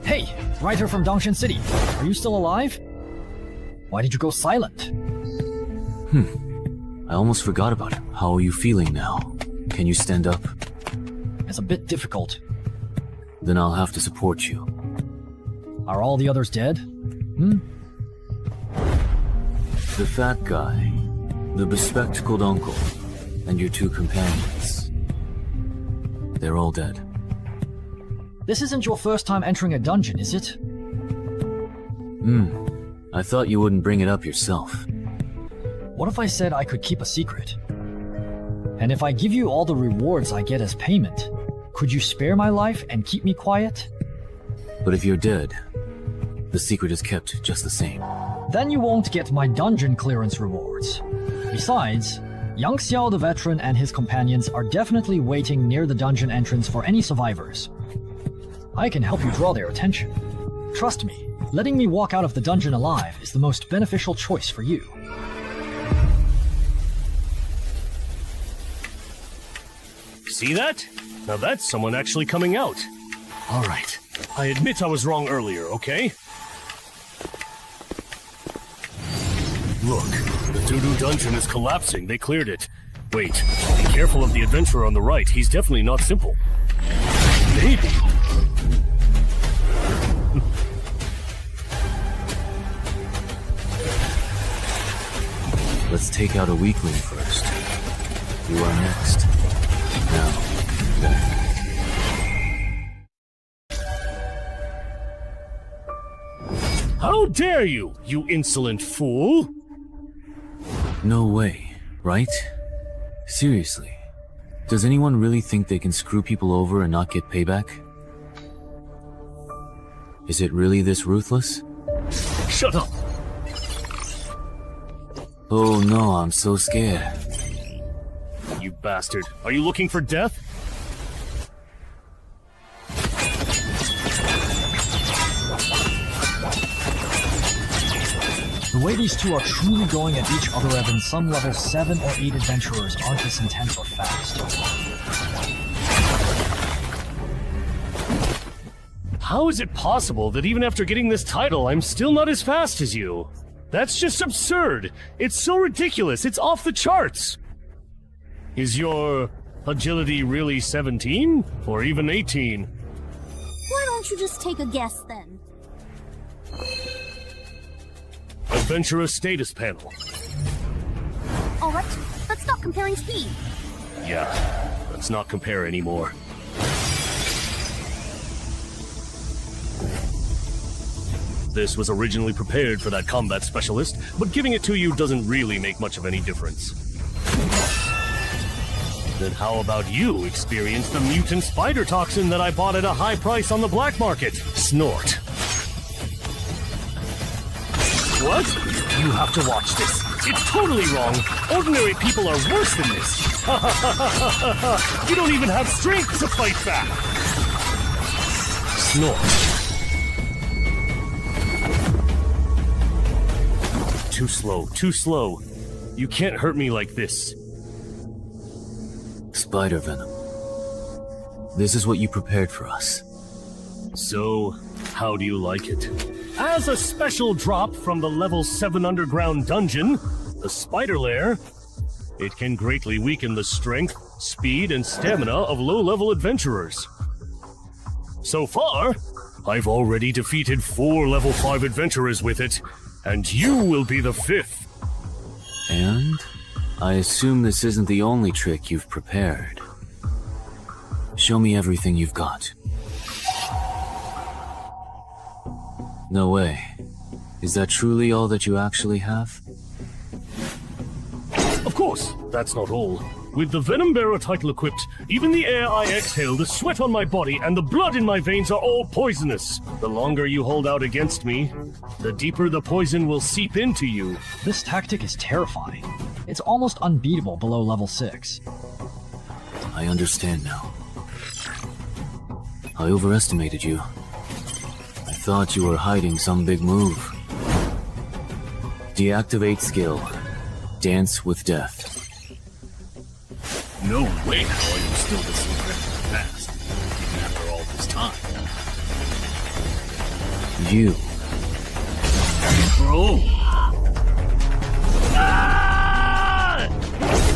Hey, writer from Dongshan City, are you still alive? Why did you go silent? I almost forgot about it. How are you feeling now? Can you stand up? It's a bit difficult. Then I'll have to support you. Are all the others dead? The fat guy, the bespectacled uncle, and your 2 companions. They're all dead. This isn't your first time entering a dungeon, is it? I thought you wouldn't bring it up yourself. What if I said I could keep a secret? And if I give you all the rewards I get as payment, could you spare my life and keep me quiet? But if you're dead, the secret is kept just the same. Then you won't get my dungeon clearance rewards. Besides, Yang Xiao the veteran and his companions are definitely waiting near the dungeon entrance for any survivors. I can help you draw their attention. Trust me, letting me walk out of the dungeon alive is the most beneficial choice for you. See that? Now that's someone actually coming out. All right. I admit I was wrong earlier, okay? Look, the doo-doo dungeon is collapsing. They cleared it. Wait, be careful of the adventurer on the right. He's definitely not simple. Maybe. Let's take out a weakling first. You are next. Now, then. How dare you, you insolent fool! No way, right? Seriously. Does anyone really think they can screw people over and not get payback? Is it really this ruthless? Shut up! Oh no, I'm so scared. You bastard. Are you looking for death? The way these two are truly going at each other, even some level 7 or 8 adventurers aren't this intense or fast. How is it possible that even after getting this title, I'm still not as fast as you? That's just absurd. It's so ridiculous. It's off the charts. Is your agility really 17? Or even 18? Why don't you just take a guess then? Adventurer status panel. Alright, let's stop comparing speed. Yeah, let's not compare anymore. This was originally prepared for that combat specialist, but giving it to you doesn't really make much of any difference. Then how about you experience the mutant spider toxin that I bought at a high price on the black market? Snort. What? You have to watch this. It's totally wrong. Ordinary people are worse than this. You don't even have strength to fight back. Snort. Too slow, too slow. You can't hurt me like this. Spider venom. This is what you prepared for us. So, how do you like it? As a special drop from the level 7 underground dungeon, the Spider Lair, it can greatly weaken the strength, speed, and stamina of low-level adventurers. So far, I've already defeated 4 level 5 adventurers with it, and you will be the 5th. And I assume this isn't the only trick you've prepared. Show me everything you've got. No way. Is that truly all that you actually have? Of course, that's not all. With the Venom Bearer title equipped, even the air I exhale, the sweat on my body, and the blood in my veins are all poisonous. The longer you hold out against me, the deeper the poison will seep into you. This tactic is terrifying. It's almost unbeatable below level 6. I understand now. I overestimated you. I thought you were hiding some big move. Deactivate skill. Dance with death. No way how are you still this incredibly fast, even after all this time. You. Bro! Ah!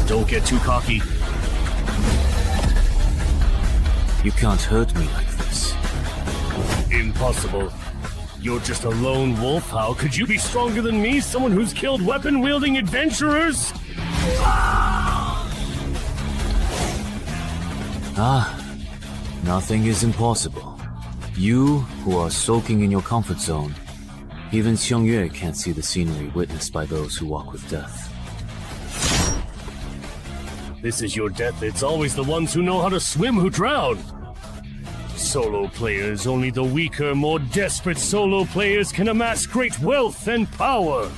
Don't get too cocky. You can't hurt me like this. Impossible. You're just a lone wolf. How could you be stronger than me? Someone who's killed weapon-wielding adventurers? Nothing is impossible. You, who are soaking in your comfort zone, even Xiangyue can't see the scenery witnessed by those who walk with death. This is your death. It's always the ones who know how to swim who drown. Solo players, only the weaker, more desperate solo players can amass great wealth and power.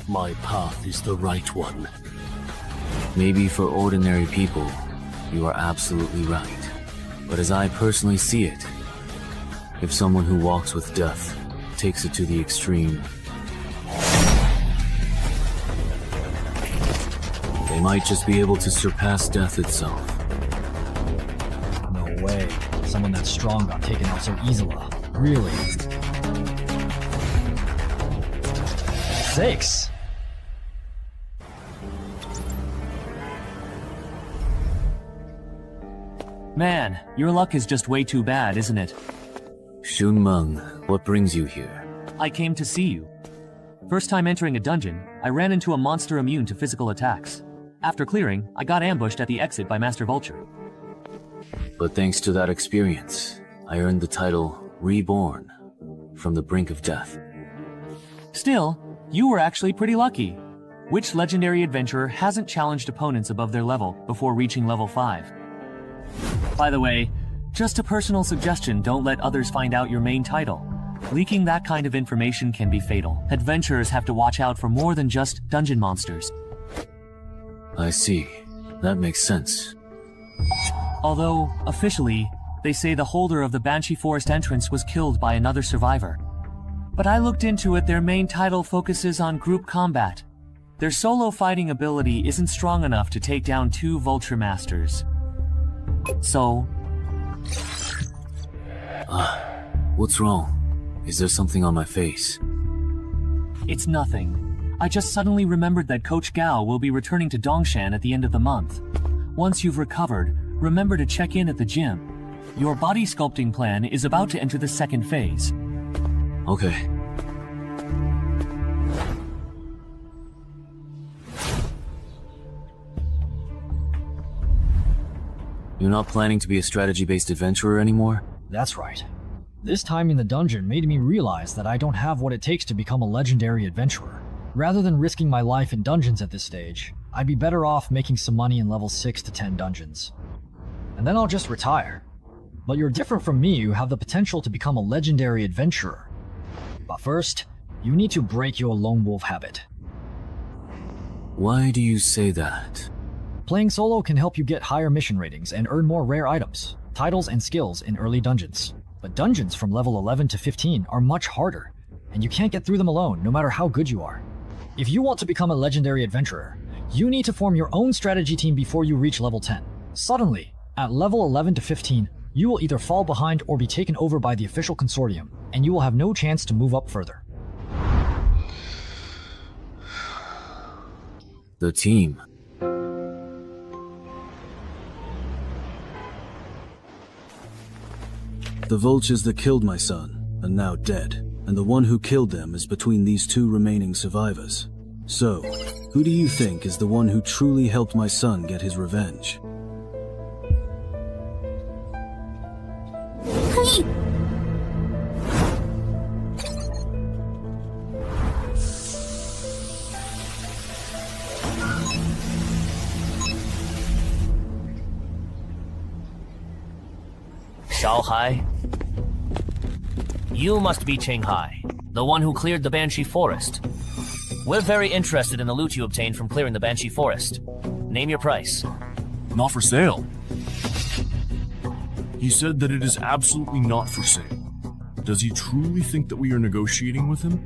My path is the right one. Maybe for ordinary people, you are absolutely right. But as I personally see it, if someone who walks with death takes it to the extreme, they might just be able to surpass death itself. No way. Someone that strong got taken out so easily. Really? 6. Man, your luck is just way too bad, isn't it? Shunmeng, what brings you here? I came to see you. First time entering a dungeon, I ran into a monster immune to physical attacks. After clearing, I got ambushed at the exit by Master Vulture. But thanks to that experience, I earned the title Reborn, from the brink of death. Still, you were actually pretty lucky. Which legendary adventurer hasn't challenged opponents above their level before reaching level 5? By the way, just a personal suggestion, don't let others find out your main title. Leaking that kind of information can be fatal. Adventurers have to watch out for more than just dungeon monsters. I see. That makes sense. Although, officially, they say the holder of the Banshee Forest entrance was killed by another survivor. But I looked into it, their main title focuses on group combat. Their solo fighting ability isn't strong enough to take down 2 Vulture Masters. So... What's wrong? Is there something on my face? It's nothing. I just suddenly remembered that Coach Gao will be returning to Dongshan at the end of the month. Once you've recovered, remember to check in at the gym. Your body sculpting plan is about to enter the second phase. Okay. You're not planning to be a strategy-based adventurer anymore? That's right. This time in the dungeon made me realize that I don't have what it takes to become a legendary adventurer. Rather than risking my life in dungeons at this stage, I'd be better off making some money in level 6 to 10 dungeons. And then I'll just retire. But you're different from me, you have the potential to become a legendary adventurer. But first, you need to break your lone wolf habit. Why do you say that? Playing solo can help you get higher mission ratings and earn more rare items, titles, and skills in early dungeons. But dungeons from level 11 to 15 are much harder, and you can't get through them alone, no matter how good you are. If you want to become a legendary adventurer, you need to form your own strategy team before you reach level 10. Suddenly, at level 11 to 15, you will either fall behind or be taken over by the official consortium, and you will have no chance to move up further. The team. The vultures that killed my son are now dead, and the one who killed them is between these 2 remaining survivors. So, who do you think is the one who truly helped my son get his revenge? Hai? You must be Cheng Hai, the one who cleared the Banshee Forest. We're very interested in the loot you obtained from clearing the Banshee Forest. Name your price. Not for sale. He said that it is absolutely not for sale. Does he truly think that we are negotiating with him?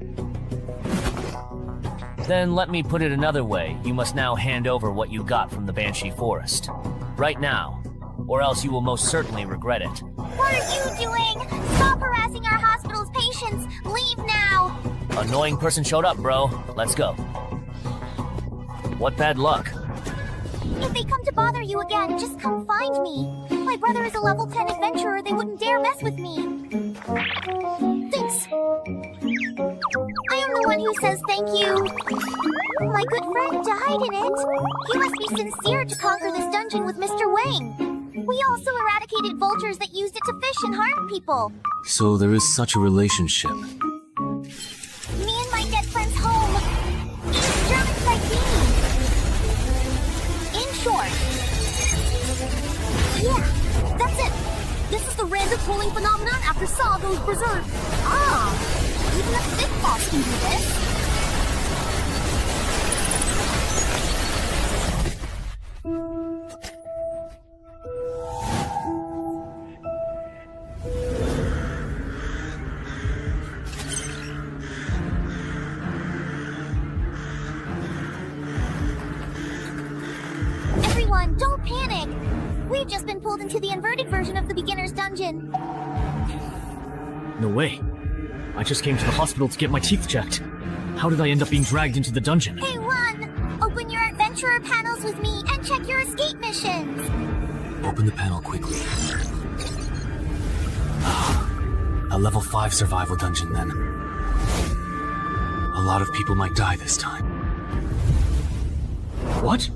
Then let me put it another way. You must now hand over what you got from the Banshee Forest. Right now, or else you will most certainly regret it. What are you doing? Stop harassing our hospital's patients! Leave now! Annoying person showed up, bro. Let's go. What bad luck. If they come to bother you again, just come find me. My brother is a level 10 adventurer, they wouldn't dare mess with me. Thanks. I am the one who says thank you. My good friend died in it. You must be sincere to conquer this dungeon with Mr. Wang. We also eradicated vultures that used it to fish and harm people. So there is such a relationship. Me and my dead friend's home. East German like me. In short. Yeah, that's it. This is the random pooling phenomenon after Saw goes berserk. Ah, even a thick boss can do this. Don't panic! We've just been pulled into the inverted version of the beginner's dungeon. No way. I just came to the hospital to get my teeth checked. How did I end up being dragged into the dungeon? Hey, run! Open your adventurer panels with me and check your escape missions! Open the panel quickly. A level 5 survival dungeon, then. A lot of people might die this time. What?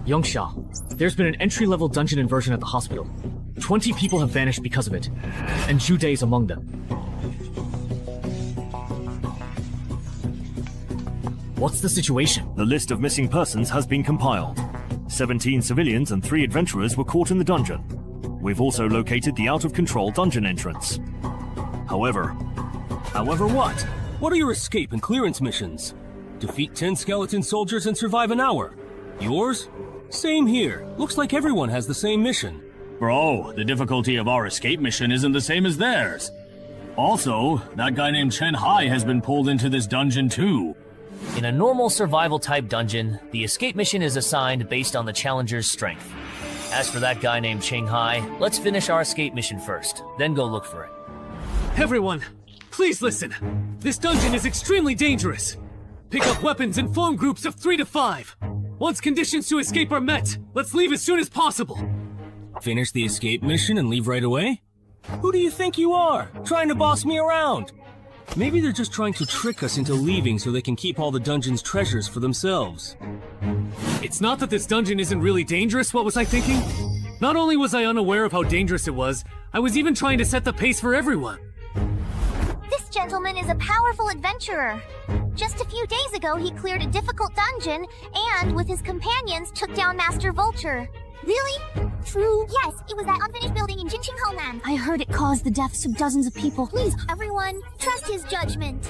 Yongsha, there's been an entry-level dungeon inversion at the hospital. 20 people have vanished because of it, and Jude is among them. What's the situation? The list of missing persons has been compiled. 17 civilians and 3 adventurers were caught in the dungeon. We've also located the out-of-control dungeon entrance. However, However, what? What are your escape and clearance missions? Defeat 10 skeleton soldiers and survive an hour. Yours? Same here. Looks like everyone has the same mission. Bro, the difficulty of our escape mission isn't the same as theirs. Also, that guy named Chen Hai has been pulled into this dungeon too. In a normal survival type dungeon, the escape mission is assigned based on the challenger's strength. As for that guy named Cheng Hai, let's finish our escape mission first, then go look for it. Everyone, please listen. This dungeon is extremely dangerous. Pick up weapons and form groups of 3 to 5. Once conditions to escape are met, let's leave as soon as possible. Finish the escape mission and leave right away? Who do you think you are, trying to boss me around? Maybe they're just trying to trick us into leaving so they can keep all the dungeon's treasures for themselves. It's not that this dungeon isn't really dangerous, what was I thinking? Not only was I unaware of how dangerous it was, I was even trying to set the pace for everyone. This gentleman is a powerful adventurer. Just a few days ago, he cleared a difficult dungeon and, with his companions, took down Master Vulture. Really? True? Yes, it was that unfinished building in Jinqing Homeland. I heard it caused the deaths of dozens of people. Please, everyone, trust his judgment.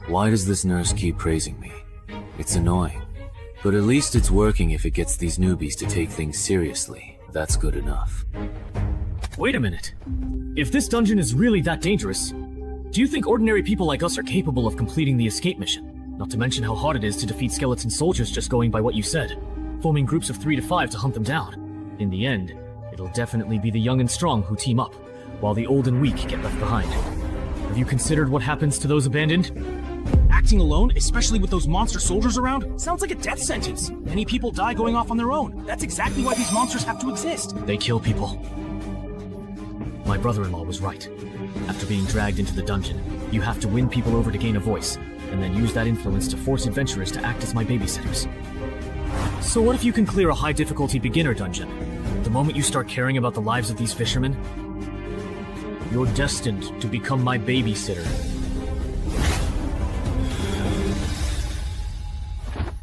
Why does this nurse keep praising me? It's annoying. But at least it's working if it gets these newbies to take things seriously. That's good enough. Wait a minute. If this dungeon is really that dangerous, do you think ordinary people like us are capable of completing the escape mission? Not to mention how hard it is to defeat skeleton soldiers just going by what you said. Forming groups of 3 to 5 to hunt them down. In the end, it'll definitely be the young and strong who team up, while the old and weak get left behind. Have you considered what happens to those abandoned? Acting alone, especially with those monster soldiers around, sounds like a death sentence. Many people die going off on their own. That's exactly why these monsters have to exist. They kill people. My brother-in-law was right. After being dragged into the dungeon, you have to win people over to gain a voice, and then use that influence to force adventurers to act as my babysitters. So what if you can clear a high-difficulty beginner dungeon? The moment you start caring about the lives of these fishermen, you're destined to become my babysitter.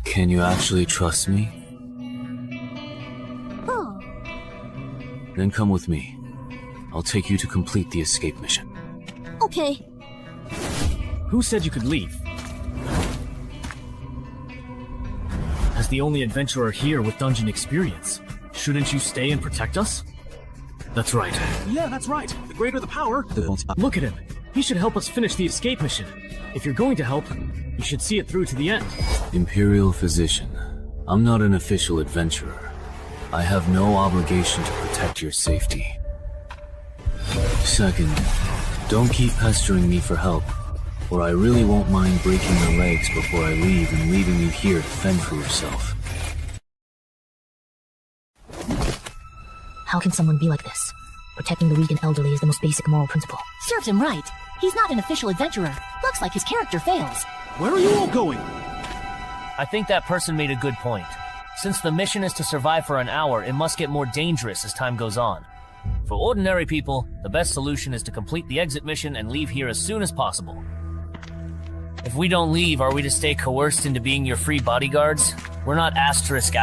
Can you actually trust me? Oh. Then come with me. I'll take you to complete the escape mission. Okay. Who said you could leave? As the only adventurer here with dungeon experience, shouldn't you stay and protect us? That's right. Yeah, that's right. The greater the power, Look at him. He should help us finish the escape mission. If you're going to help, you should see it through to the end. Imperial Physician, I'm not an official adventurer. I have no obligation to protect your safety. Second, don't keep pestering me for help, or I really won't mind breaking your legs before I leave and leaving you here to fend for yourself. How can someone be like this? Protecting the weak and elderly is the most basic moral principle. Serves him right. He's not an official adventurer. Looks like his character fails. Where are you all going? I think that person made a good point. Since the mission is to survive for an hour, it must get more dangerous as time goes on. For ordinary people, the best solution is to complete the exit mission and leave here as soon as possible. If we don't leave, are we to stay coerced into being your free bodyguards? We're not asterisk.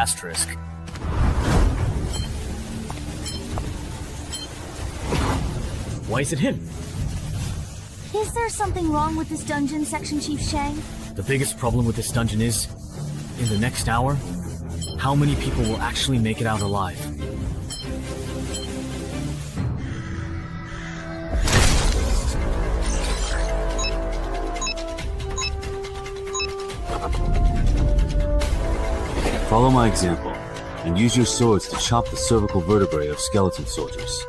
Why is it him? Is there something wrong with this dungeon, Section Chief Shang? The biggest problem with this dungeon is, in the next hour, how many people will actually make it out alive? Follow my example, and use your swords to chop the cervical vertebrae of skeleton soldiers.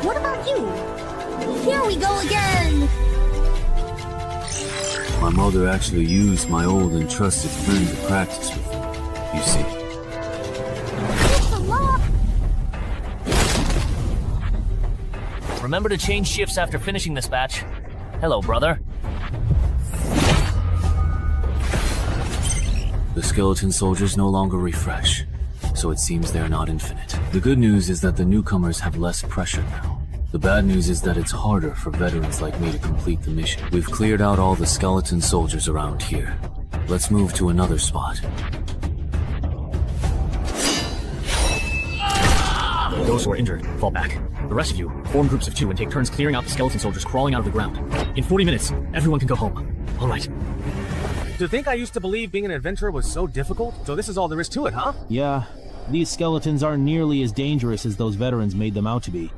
What about you? Here we go again! My mother actually used my old and trusted friend to practice with me, you see. It's a lot! Remember to change shifts after finishing this batch. Hello, brother. The skeleton soldiers no longer refresh, so it seems they're not infinite. The good news is that the newcomers have less pressure now. The bad news is that it's harder for veterans like me to complete the mission. We've cleared out all the skeleton soldiers around here. Let's move to another spot. Those who are injured, fall back. The rest of you, form groups of 2 and take turns clearing out the skeleton soldiers crawling out of the ground. In 40 minutes, everyone can go home. Alright. To think I used to believe being an adventurer was so difficult? So this is all there is to it, huh? Yeah. These skeletons aren't nearly as dangerous as those veterans made them out to be.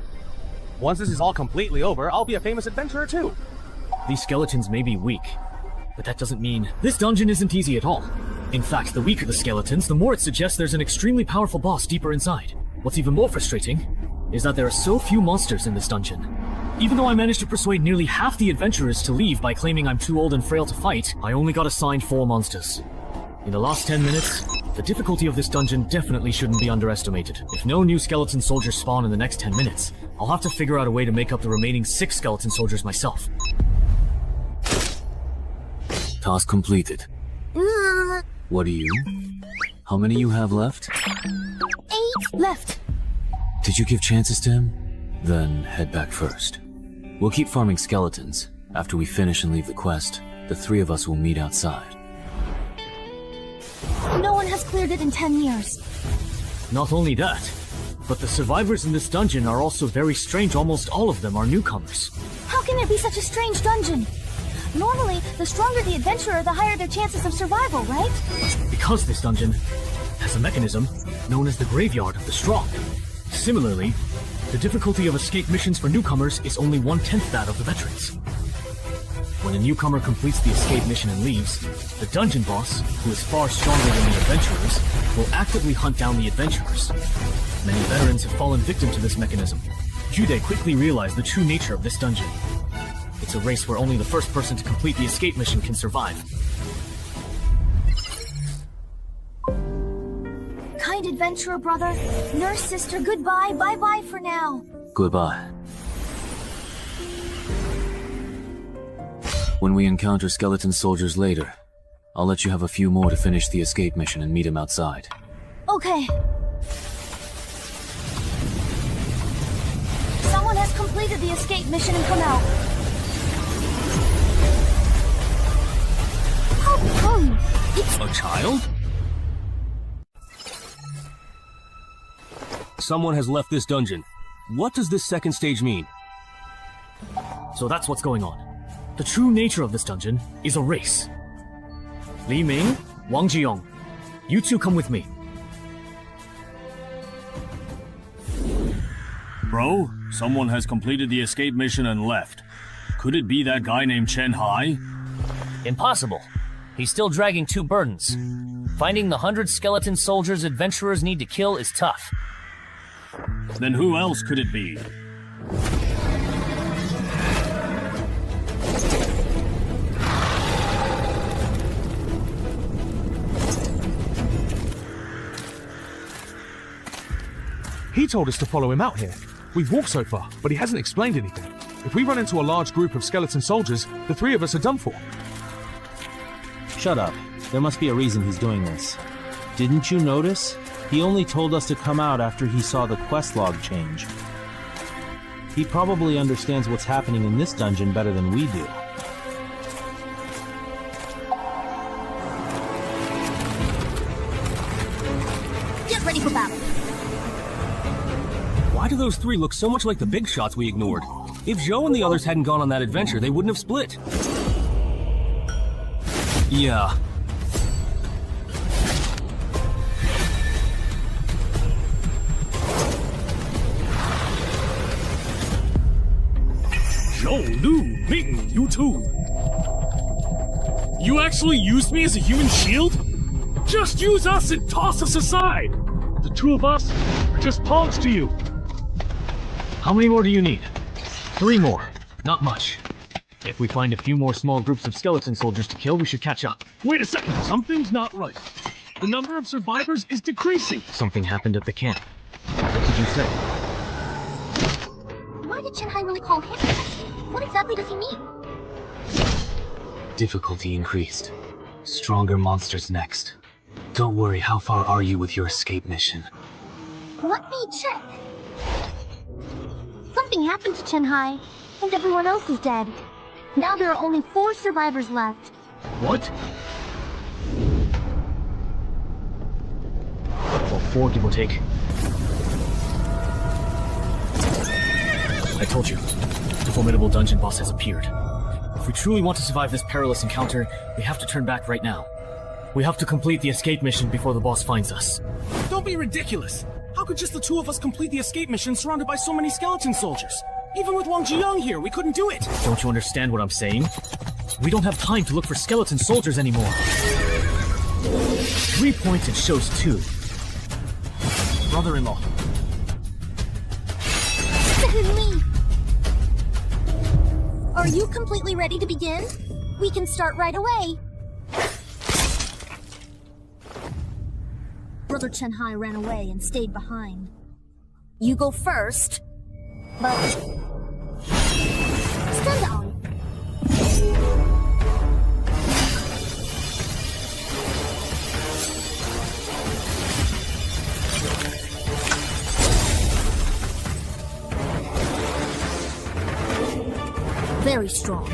Once this is all completely over, I'll be a famous adventurer too. These skeletons may be weak, but that doesn't mean this dungeon isn't easy at all. In fact, the weaker the skeletons, the more it suggests there's an extremely powerful boss deeper inside. What's even more frustrating is that there are so few monsters in this dungeon. Even though I managed to persuade nearly half the adventurers to leave by claiming I'm too old and frail to fight, I only got assigned 4 monsters. In the last 10 minutes, the difficulty of this dungeon definitely shouldn't be underestimated. If no new skeleton soldiers spawn in the next 10 minutes, I'll have to figure out a way to make up the remaining 6 skeleton soldiers myself. Task completed. What do you? How many you have left? 8 left. Did you give chances to him? Then head back first. We'll keep farming skeletons. After we finish and leave the quest, the 3 of us will meet outside. No one has cleared it in 10 years. Not only that, but the survivors in this dungeon are also very strange. Almost all of them are newcomers. How can it be such a strange dungeon? Normally, the stronger the adventurer, the higher their chances of survival, right? Because this dungeon has a mechanism known as the Graveyard of the Strong. Similarly, the difficulty of escape missions for newcomers is only 1/10 that of the veterans. When a newcomer completes the escape mission and leaves, the dungeon boss, who is far stronger than the adventurers, will actively hunt down the adventurers. Many veterans have fallen victim to this mechanism. Jude quickly realized the true nature of this dungeon. It's a race where only the first person to complete the escape mission can survive. Kind adventurer brother, nurse sister, goodbye, bye-bye for now. Goodbye. When we encounter skeleton soldiers later, I'll let you have a few more to finish the escape mission and meet him outside. Okay. Someone has completed the escape mission and come out. How come? It's a child? Someone has left this dungeon. What does this second stage mean? So that's what's going on. The true nature of this dungeon is a race. Li Ming, Wang Jiyong, you 2 come with me. Bro, someone has completed the escape mission and left. Could it be that guy named Chen Hai? Impossible. He's still dragging 2 burdens. Finding the 100 skeleton soldiers adventurers need to kill is tough. Then who else could it be? He told us to follow him out here. We've walked so far, but he hasn't explained anything. If we run into a large group of skeleton soldiers, the 3 of us are done for. Shut up. There must be a reason he's doing this. Didn't you notice? He only told us to come out after he saw the quest log change. He probably understands what's happening in this dungeon better than we do. get ready for battle. Why do those 3 look so much like the big shots we ignored? If Zhou and the others hadn't gone on that adventure, they wouldn't have split. Yeah. Zhou, Lu, Ming, you too. You actually used me as a human shield? Just use us and toss us aside. The 2 of us are just pawns to you. How many more do you need? 3 more. Not much. If we find a few more small groups of skeleton soldiers to kill, we should catch up. Wait a second, something's not right. The number of survivors is decreasing. Something happened at the camp. What did you say? Why did Chen Hai really call him that? What exactly does he mean? Difficulty increased. Stronger monsters next. Don't worry, how far are you with your escape mission? Let me check. Something happened to Chen Hai, and everyone else is dead. Now there are only 4 survivors left. What? Well, 4 give or take. I told you, the formidable dungeon boss has appeared. If we truly want to survive this perilous encounter, we have to turn back right now. We have to complete the escape mission before the boss finds us. Don't be ridiculous! How could just the two of us complete the escape mission surrounded by so many skeleton soldiers? Even with Wang Jiyoung here, we couldn't do it! Don't you understand what I'm saying? We don't have time to look for skeleton soldiers anymore. 3 points and shows 2. Brother-in-law. Are you completely ready to begin? We can start right away. Brother Chen-hai ran away and stayed behind. You go first, but... stand down. Very strong.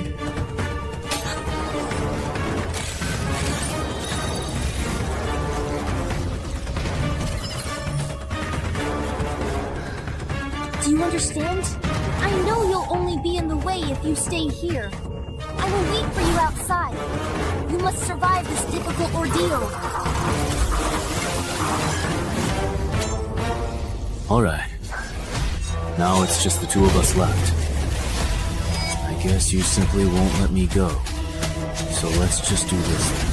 Do you understand? I know you'll only be in the way if you stay here. I will wait for you outside. You must survive this difficult ordeal. Alright. Now it's just the two of us left. I guess you simply won't let me go. So let's just do this then.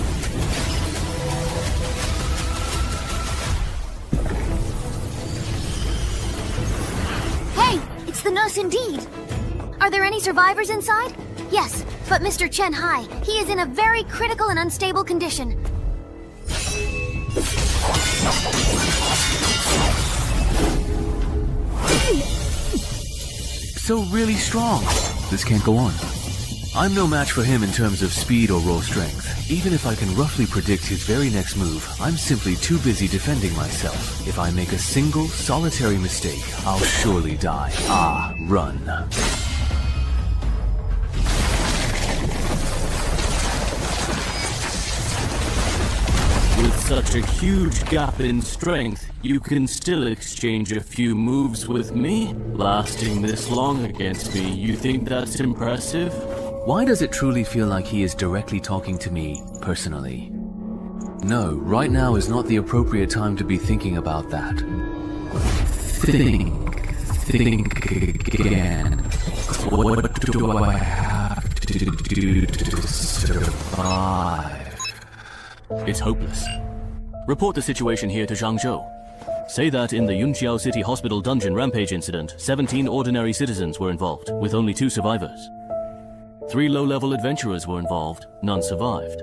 Hey! It's the nurse indeed! Are there any survivors inside? Yes, but Mr. Chen-hai, he is in a very critical and unstable condition. So really strong. This can't go on. I'm no match for him in terms of speed or raw strength. Even if I can roughly predict his very next move, I'm simply too busy defending myself. If I make a single, solitary mistake, I'll surely die. Ah, run. With such a huge gap in strength, you can still exchange a few moves with me? Lasting this long against me, you think that's impressive? Why does it truly feel like he is directly talking to me, personally? No, right now is not the appropriate time to be thinking about that. Think again. What do I have to do to survive? It's hopeless. Report the situation here to Zhangzhou. Say that in the Yunqiao City Hospital dungeon rampage incident, 17 ordinary citizens were involved, with only 2 survivors. 3 low-level adventurers were involved, none survived.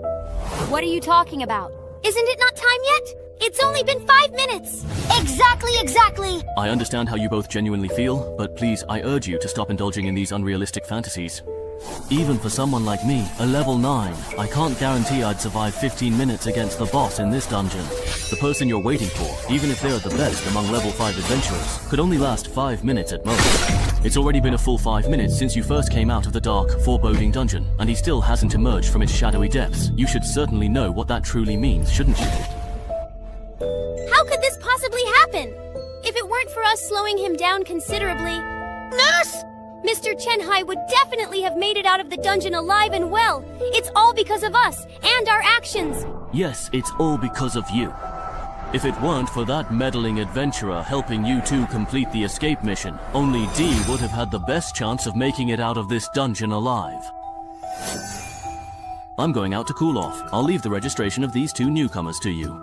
What are you talking about? Isn't it not time yet? It's only been 5 minutes! Exactly! I understand how you both genuinely feel, but please, I urge you to stop indulging in these unrealistic fantasies. Even for someone like me, a level 9, I can't guarantee I'd survive 15 minutes against the boss in this dungeon. The person you're waiting for, even if they're the best among level 5 adventurers, could only last 5 minutes at most. It's already been a full 5 minutes since you first came out of the dark, foreboding dungeon, and he still hasn't emerged from its shadowy depths. You should certainly know what that truly means, shouldn't you? How could this possibly happen? If it weren't for us slowing him down considerably... Nurse! Mr. Chen-hai would definitely have made it out of the dungeon alive and well. It's all because of us, and our actions. Yes, it's all because of you. If it weren't for that meddling adventurer helping you two complete the escape mission, only D would have had the best chance of making it out of this dungeon alive. I'm going out to cool off. I'll leave the registration of these 2 newcomers to you.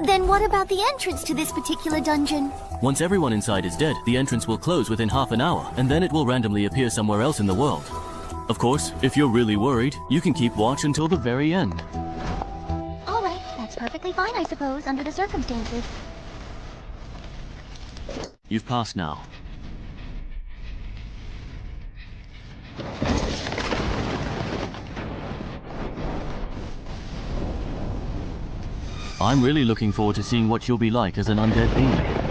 Then what about the entrance to this particular dungeon? Once everyone inside is dead, the entrance will close within half an hour, and then it will randomly appear somewhere else in the world. Of course, if you're really worried, you can keep watch until the very end. Alright, that's perfectly fine, I suppose, under the circumstances. You've passed now. I'm really looking forward to seeing what you'll be like as an undead being.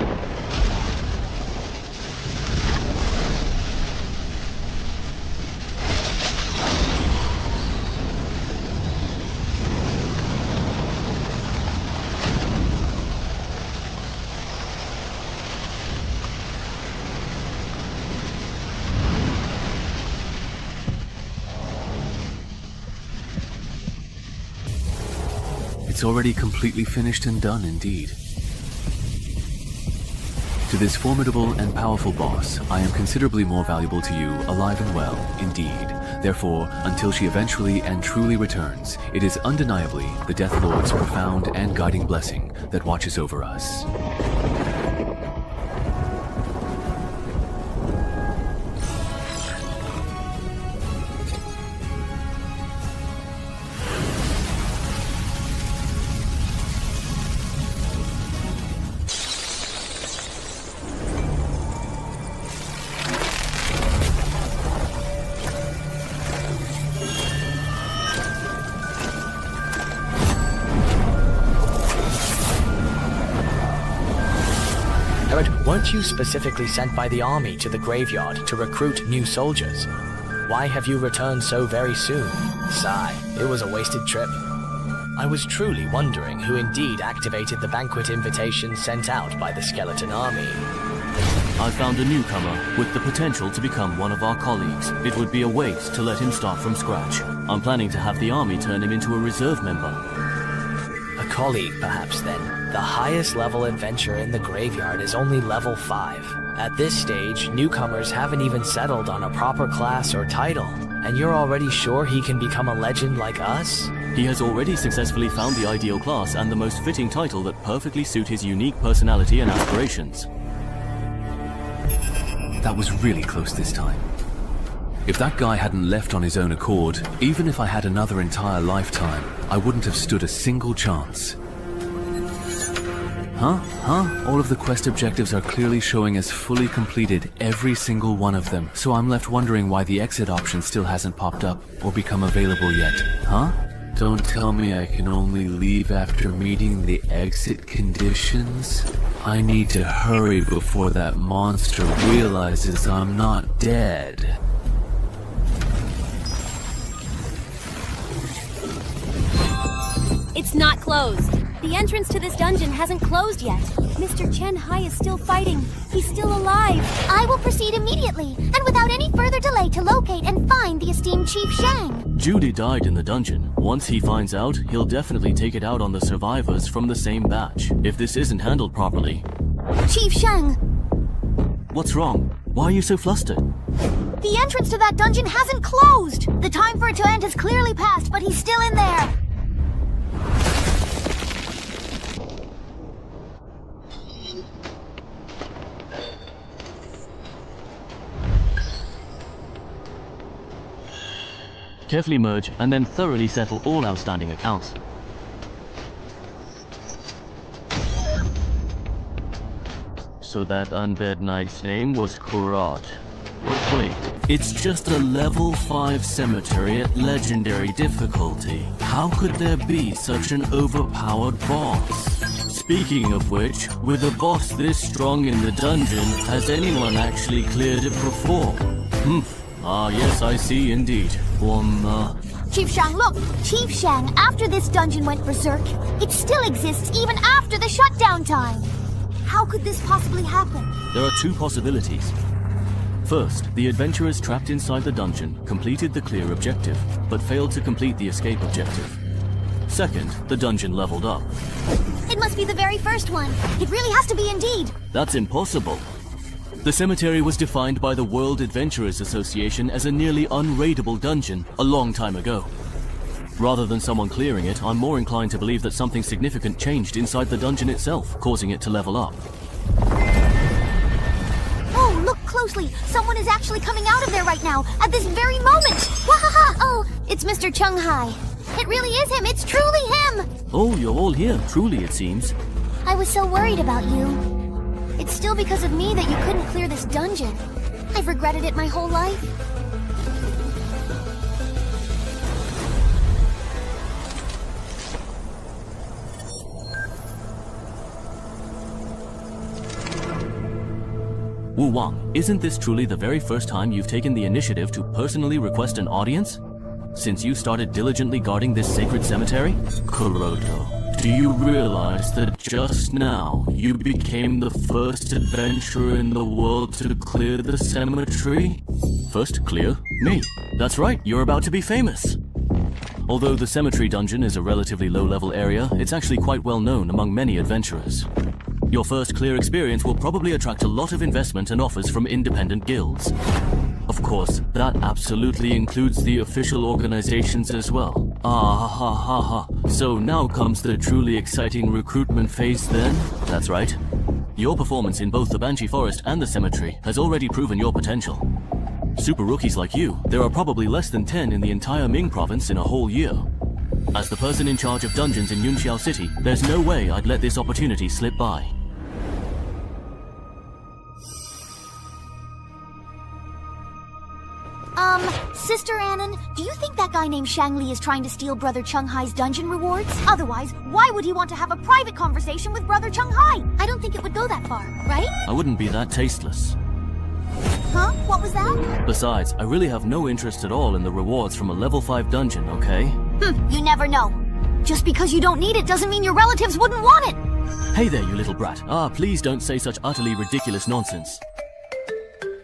It's already completely finished and done indeed. To this formidable and powerful boss, I am considerably more valuable to you, alive and well, indeed. Therefore, until she eventually and truly returns, it is undeniably the Death Lord's profound and guiding blessing that watches over us. Weren't you specifically sent by the army to the graveyard to recruit new soldiers? Why have you returned so very soon? Sigh, it was a wasted trip. I was truly wondering who indeed activated the banquet invitation sent out by the skeleton army. I found a newcomer with the potential to become one of our colleagues. It would be a waste to let him start from scratch. I'm planning to have the army turn him into a reserve member. A colleague, perhaps, then. The highest level adventurer in the graveyard is only level 5. At this stage, newcomers haven't even settled on a proper class or title. And you're already sure he can become a legend like us? He has already successfully found the ideal class and the most fitting title that perfectly suit his unique personality and aspirations. That was really close this time. If that guy hadn't left on his own accord, even if I had another entire lifetime, I wouldn't have stood a single chance. All of the quest objectives are clearly showing as fully completed, every single one of them. So I'm left wondering why the exit option still hasn't popped up or become available yet. Don't tell me I can only leave after meeting the exit conditions? I need to hurry before that monster realizes I'm not dead. It's not closed. The entrance to this dungeon hasn't closed yet. Mr. Chen Hai is still fighting. He's still alive. I will proceed immediately, and without any further delay, to locate and find the esteemed Chief Shang. Judy died in the dungeon. Once he finds out, he'll definitely take it out on the survivors from the same batch. If this isn't handled properly... Chief Shang! What's wrong? Why are you so flustered? The entrance to that dungeon hasn't closed! The time for it to end has clearly passed, but he's still in there! Carefully merge and then thoroughly settle all outstanding accounts. So that undead knight's name was Kurat. Wait, it's just a level 5 cemetery at legendary difficulty. How could there be such an overpowered boss? Speaking of which, with a boss this strong in the dungeon, has anyone actually cleared it before? Yes, I see indeed. Chief Shang, look! Chief Shang, after this dungeon went berserk, it still exists even after the shutdown time! How could this possibly happen? There are two possibilities. First, the adventurers trapped inside the dungeon completed the clear objective, but failed to complete the escape objective. Second, the dungeon leveled up. It must be the very first one. It really has to be indeed. That's impossible. The cemetery was defined by the World Adventurers Association as a nearly unraidable dungeon a long time ago. Rather than someone clearing it, I'm more inclined to believe that something significant changed inside the dungeon itself, causing it to level up. Oh, look closely! Someone is actually coming out of there right now, at this very moment! Wahaha! Oh, it's Mr. Chung Hai. It really is him! It's truly him! Oh, you're all here, truly it seems. I was so worried about you. It's still because of me that you couldn't clear this dungeon. I've regretted it my whole life. Wu Wang, isn't this truly the very first time you've taken the initiative to personally request an audience? Since you started diligently guarding this sacred cemetery? Kuroto, do you realize that just now you became the first adventurer in the world to clear the cemetery? First clear me. That's right, you're about to be famous. Although the cemetery dungeon is a relatively low-level area, it's actually quite well known among many adventurers. Your first clear experience will probably attract a lot of investment and offers from independent guilds. Of course, that absolutely includes the official organizations as well. Ah ha ha ha. So now comes the truly exciting recruitment phase then? That's right. Your performance in both the Banshee Forest and the cemetery has already proven your potential. Super rookies like you, there are probably less than 10 in the entire Ming province in a whole year. As the person in charge of dungeons in Yunxiao City, there's no way I'd let this opportunity slip by. Sister Annan, do you think that guy named Shang Li is trying to steal Brother Chung Hai's dungeon rewards? Otherwise, why would he want to have a private conversation with Brother Chung Hai? I don't think it would go that far, right? I wouldn't be that tasteless. Huh? What was that? Besides, I really have no interest at all in the rewards from a level 5 dungeon, okay? You never know. Just because you don't need it doesn't mean your relatives wouldn't want it. Hey there, you little brat. Please don't say such utterly ridiculous nonsense.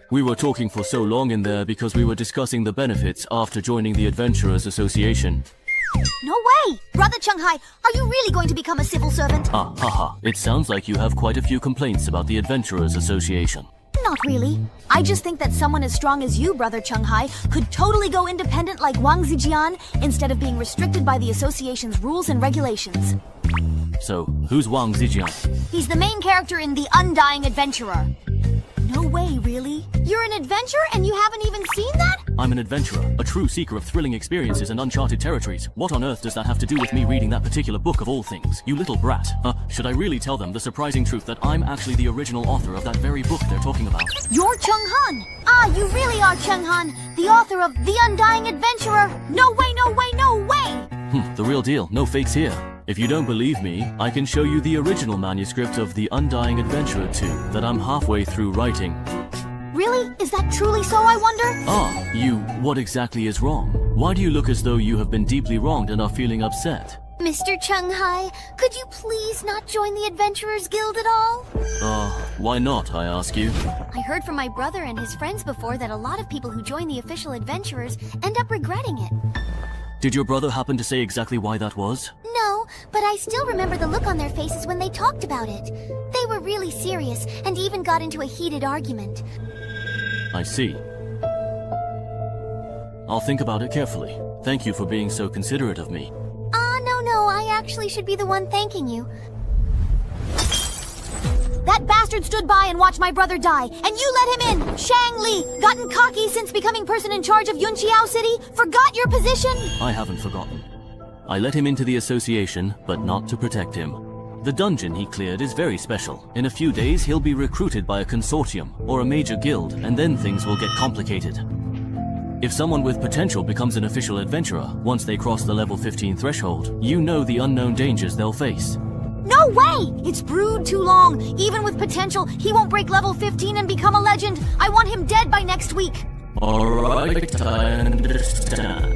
We were talking for so long in there because we were discussing the benefits after joining the Adventurers Association. No way! Brother Chung Hai, are you really going to become a civil servant? Haha. It sounds like you have quite a few complaints about the Adventurers Association. Not really. I just think that someone as strong as you, Brother Chung Hai, could totally go independent like Wang Zijian instead of being restricted by the association's rules and regulations. So, who's Wang Zijian? He's the main character in The Undying Adventurer. No way, really? You're an adventurer and you haven't even seen that? I'm an adventurer, a true seeker of thrilling experiences and uncharted territories. What on earth does that have to do with me reading that particular book of all things? You little brat. Should I really tell them the surprising truth that I'm actually the original author of that very book they're talking about? You're Chung Han! You really are Chung Han, the author of The Undying Adventurer! No way, no way, no way! The real deal, no fakes here. If you don't believe me, I can show you the original manuscript of The Undying Adventurer 2 that I'm halfway through writing. Really? Is that truly so, I wonder? What exactly is wrong? Why do you look as though you have been deeply wronged and are feeling upset? Mr. Chung Hai, could you please not join the Adventurers Guild at all? Why not, I ask you? I heard from my brother and his friends before that a lot of people who join the official adventurers end up regretting it. Did your brother happen to say exactly why that was? No, but I still remember the look on their faces when they talked about it. They were really serious and even got into a heated argument. I see. I'll think about it carefully. Thank you for being so considerate of me. No, I actually should be the one thanking you. That bastard stood by and watched my brother die, and you let him in! Shang Li, gotten cocky since becoming person in charge of Yunxiao City? Forgot your position? I haven't forgotten. I let him into the association, but not to protect him. The dungeon he cleared is very special. In a few days, he'll be recruited by a consortium or a major guild, and then things will get complicated. If someone with potential becomes an official adventurer, once they cross the level 15 threshold, you know the unknown dangers they'll face. No way! It's brewed too long. Even with potential, he won't break level 15 and become a legend. I want him dead by next week. Alright, I understand.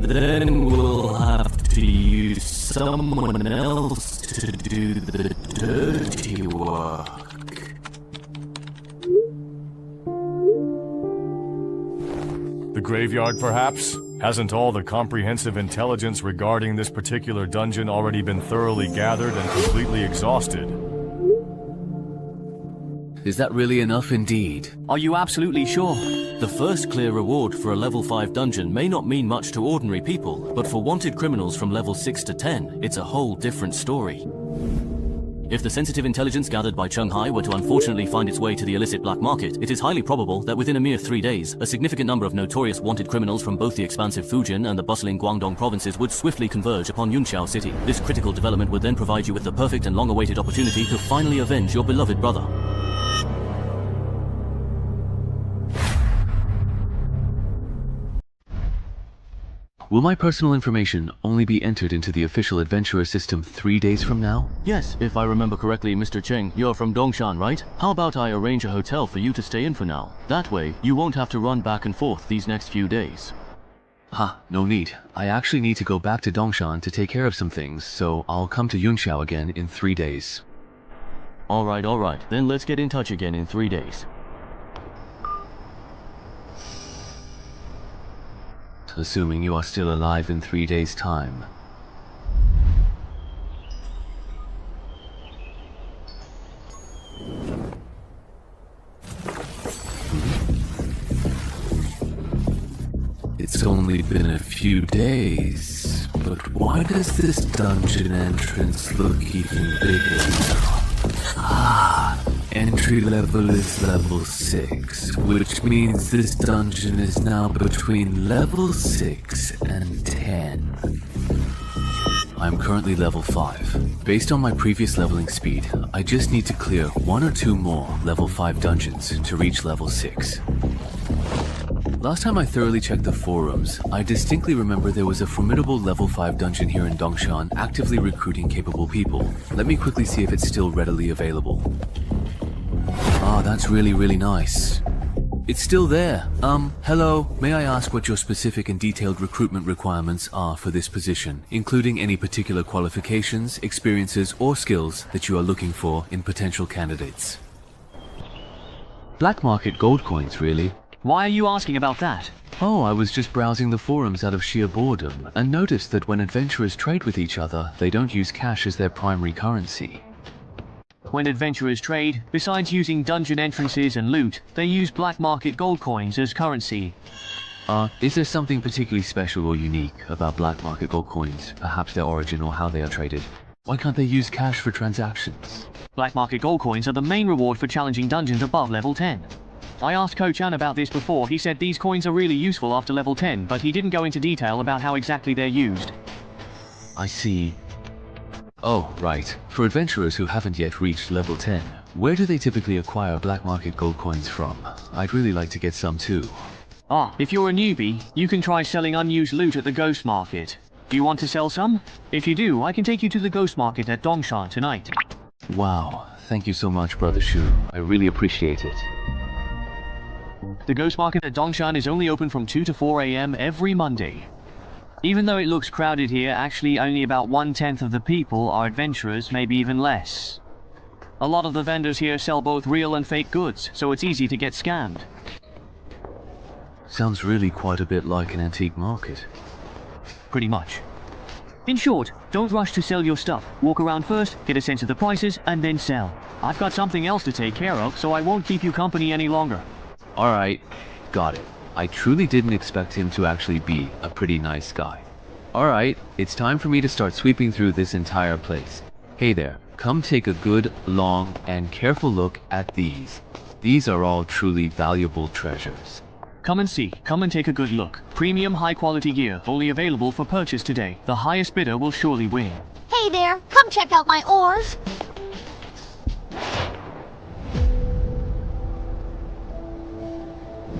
Then we'll have to use someone else to do the dirty work. The graveyard, perhaps? Hasn't all the comprehensive intelligence regarding this particular dungeon already been thoroughly gathered and completely exhausted? Is that really enough indeed? Are you absolutely sure? The first clear reward for a level 5 dungeon may not mean much to ordinary people, but for wanted criminals from level 6 to 10, it's a whole different story. If the sensitive intelligence gathered by Chung Hai were to unfortunately find its way to the illicit black market, it is highly probable that within a mere 3 days, a significant number of notorious wanted criminals from both the expansive Fujian and the bustling Guangdong provinces would swiftly converge upon Yunxiao City. This critical development would then provide you with the perfect and long-awaited opportunity to finally avenge your beloved brother. Will my personal information only be entered into the official adventurer system 3 days from now? Yes, if I remember correctly, Mr. Cheng, you're from Dongshan, right? How about I arrange a hotel for you to stay in for now? That way, you won't have to run back and forth these next few days. No need. I actually need to go back to Dongshan to take care of some things, so I'll come to Yunxiao again in 3 days. Alright. Then let's get in touch again in 3 days. assuming you are still alive in 3 days' time. It's only been a few days, but why does this dungeon entrance look even bigger now? Entry level is level 6, which means this dungeon is now between level 6 and 10. I'm currently level 5. Based on my previous leveling speed, I just need to clear 1 or 2 more level 5 dungeons to reach level 6. Last time I thoroughly checked the forums, I distinctly remember there was a formidable level 5 dungeon here in Dongshan actively recruiting capable people. Let me quickly see if it's still readily available. Ah, that's really nice. It's still there. Hello, may I ask what your specific and detailed recruitment requirements are for this position, including any particular qualifications, experiences, or skills that you are looking for in potential candidates? Black market gold coins, really. Why are you asking about that? Oh, I was just browsing the forums out of sheer boredom, and noticed that when adventurers trade with each other, they don't use cash as their primary currency. When adventurers trade, besides using dungeon entrances and loot, they use black market gold coins as currency. Is there something particularly special or unique about black market gold coins, perhaps their origin or how they are traded? Why can't they use cash for transactions? Black market gold coins are the main reward for challenging dungeons above level 10. I asked Ko-chan about this before. He said these coins are really useful after level 10, but he didn't go into detail about how exactly they're used. I see. Oh, right. For adventurers who haven't yet reached level 10, where do they typically acquire black market gold coins from? I'd really like to get some too. If you're a newbie, you can try selling unused loot at the Ghost Market. Do you want to sell some? If you do, I can take you to the Ghost Market at Dongshan tonight. Wow, thank you so much, Brother Shu. I really appreciate it. The Ghost Market at Dongshan is only open from 2 to 4 AM every Monday. Even though it looks crowded here, actually only about 1/10 of the people are adventurers, maybe even less. A lot of the vendors here sell both real and fake goods, so it's easy to get scammed. Sounds really quite a bit like an antique market. Pretty much. In short, don't rush to sell your stuff. Walk around first, get a sense of the prices, and then sell. I've got something else to take care of, so I won't keep you company any longer. Alright, got it. I truly didn't expect him to actually be a pretty nice guy. Alright, it's time for me to start sweeping through this entire place. Hey there, come take a good, long, and careful look at these. These are all truly valuable treasures. Come and see, come and take a good look. Premium high quality gear, only available for purchase today. The highest bidder will surely win. Hey there, come check out my ores.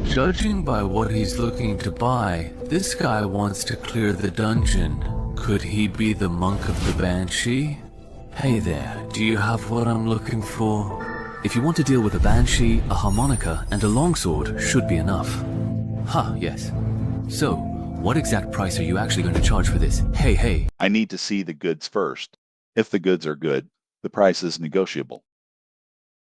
Judging by what he's looking to buy, this guy wants to clear the dungeon. Could he be the monk of the Banshee? Hey there, do you have what I'm looking for? If you want to deal with a Banshee, a harmonica, and a longsword should be enough. Yes. So, what exact price are you actually going to charge for this? Hey. I need to see the goods first. If the goods are good, the price is negotiable.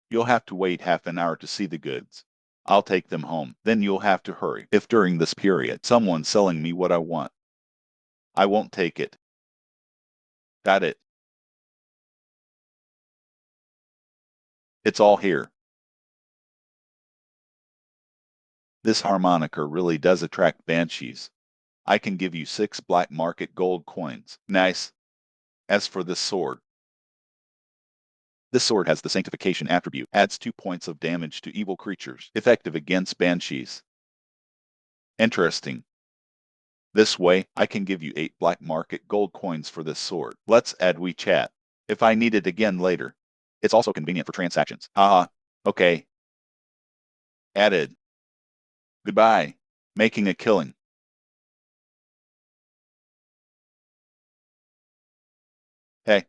You'll have to wait half an hour to see the goods. I'll take them home. Then you'll have to hurry. If during this period someone's selling me what I want, I won't take it. Got it? It's all here. This harmonica really does attract banshees. I can give you 6 black market gold coins. Nice. As for this sword has the sanctification attribute, adds 2 points of damage to evil creatures, effective against banshees. Interesting. This way, I can give you 8 black market gold coins for this sword. Let's add WeChat. If I need it again later. It's also convenient for transactions. Okay. Added. Goodbye. Making a killing. Hey.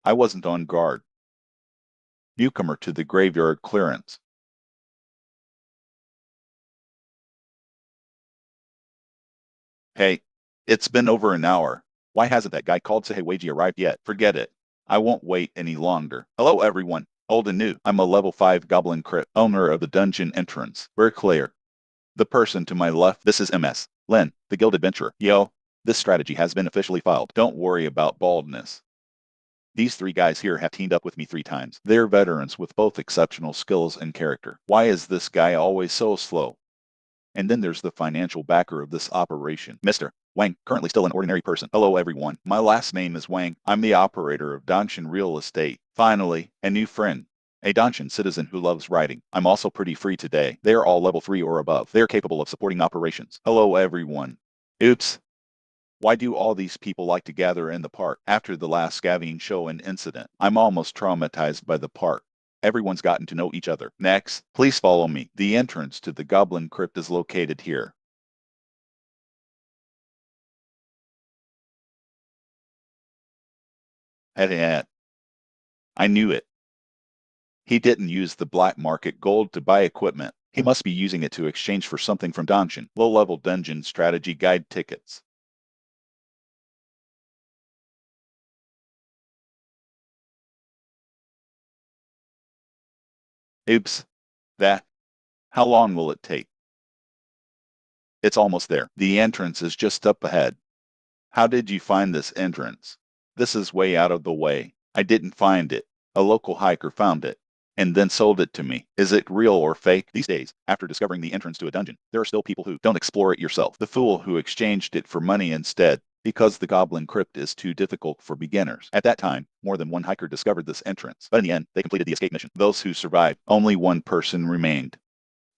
I wasn't on guard. Newcomer to the graveyard clearance. Hey, it's been over an hour. Why hasn't that guy called Sahewaji arrived yet? Forget it. I won't wait any longer. Hello everyone, old and new. I'm a level 5 Goblin Crypt, owner of the dungeon entrance. We're clear. The person to my left, this is MS. Len, the guild adventurer. Yo, this strategy has been officially filed. Don't worry about baldness. These three guys here have teamed up with me 3 times. They're veterans with both exceptional skills and character. Why is this guy always so slow? And then there's the financial backer of this operation, Mr. Wang, currently still an ordinary person. Hello everyone, my last name is Wang. I'm the operator of Danshan Real Estate. Finally, a new friend. A Danshan citizen who loves writing. I'm also pretty free today. They are all level 3 or above. They are capable of supporting operations. Hello everyone. Oops. Why do all these people like to gather in the park after the last scavenging show and incident? I'm almost traumatized by the park. Everyone's gotten to know each other. Next, please follow me. The entrance to the Goblin Crypt is located here. I knew it. He didn't use the black market gold to buy equipment. He must be using it to exchange for something from Danshan. Low-level dungeon strategy guide tickets. Oops. How long will it take? It's almost there. The entrance is just up ahead. How did you find this entrance? This is way out of the way. I didn't find it. A local hiker found it, and then sold it to me. Is it real or fake? These days, after discovering the entrance to a dungeon, there are still people who don't explore it yourself. The fool who exchanged it for money instead, because the Goblin Crypt is too difficult for beginners. At that time, more than one hiker discovered this entrance, but in the end, they completed the escape mission. Those who survived, only one person remained.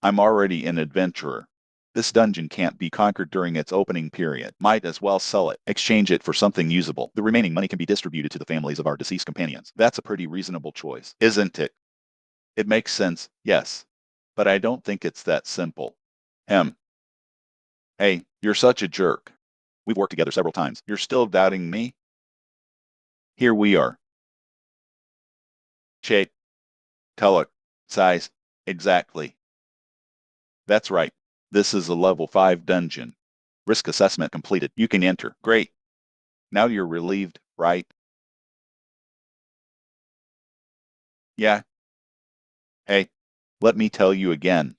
I'm already an adventurer. This dungeon can't be conquered during its opening period. Might as well sell it. Exchange it for something usable. The remaining money can be distributed to the families of our deceased companions. That's a pretty reasonable choice, isn't it? It makes sense, yes. But I don't think it's that simple. Hey, you're such a jerk. We've worked together several times. You're still doubting me? Here we are. Shape. Color. Size. Exactly. That's right. This is a level 5 dungeon. Risk assessment completed. You can enter. Great. Now you're relieved, right? Yeah. Hey, let me tell you again.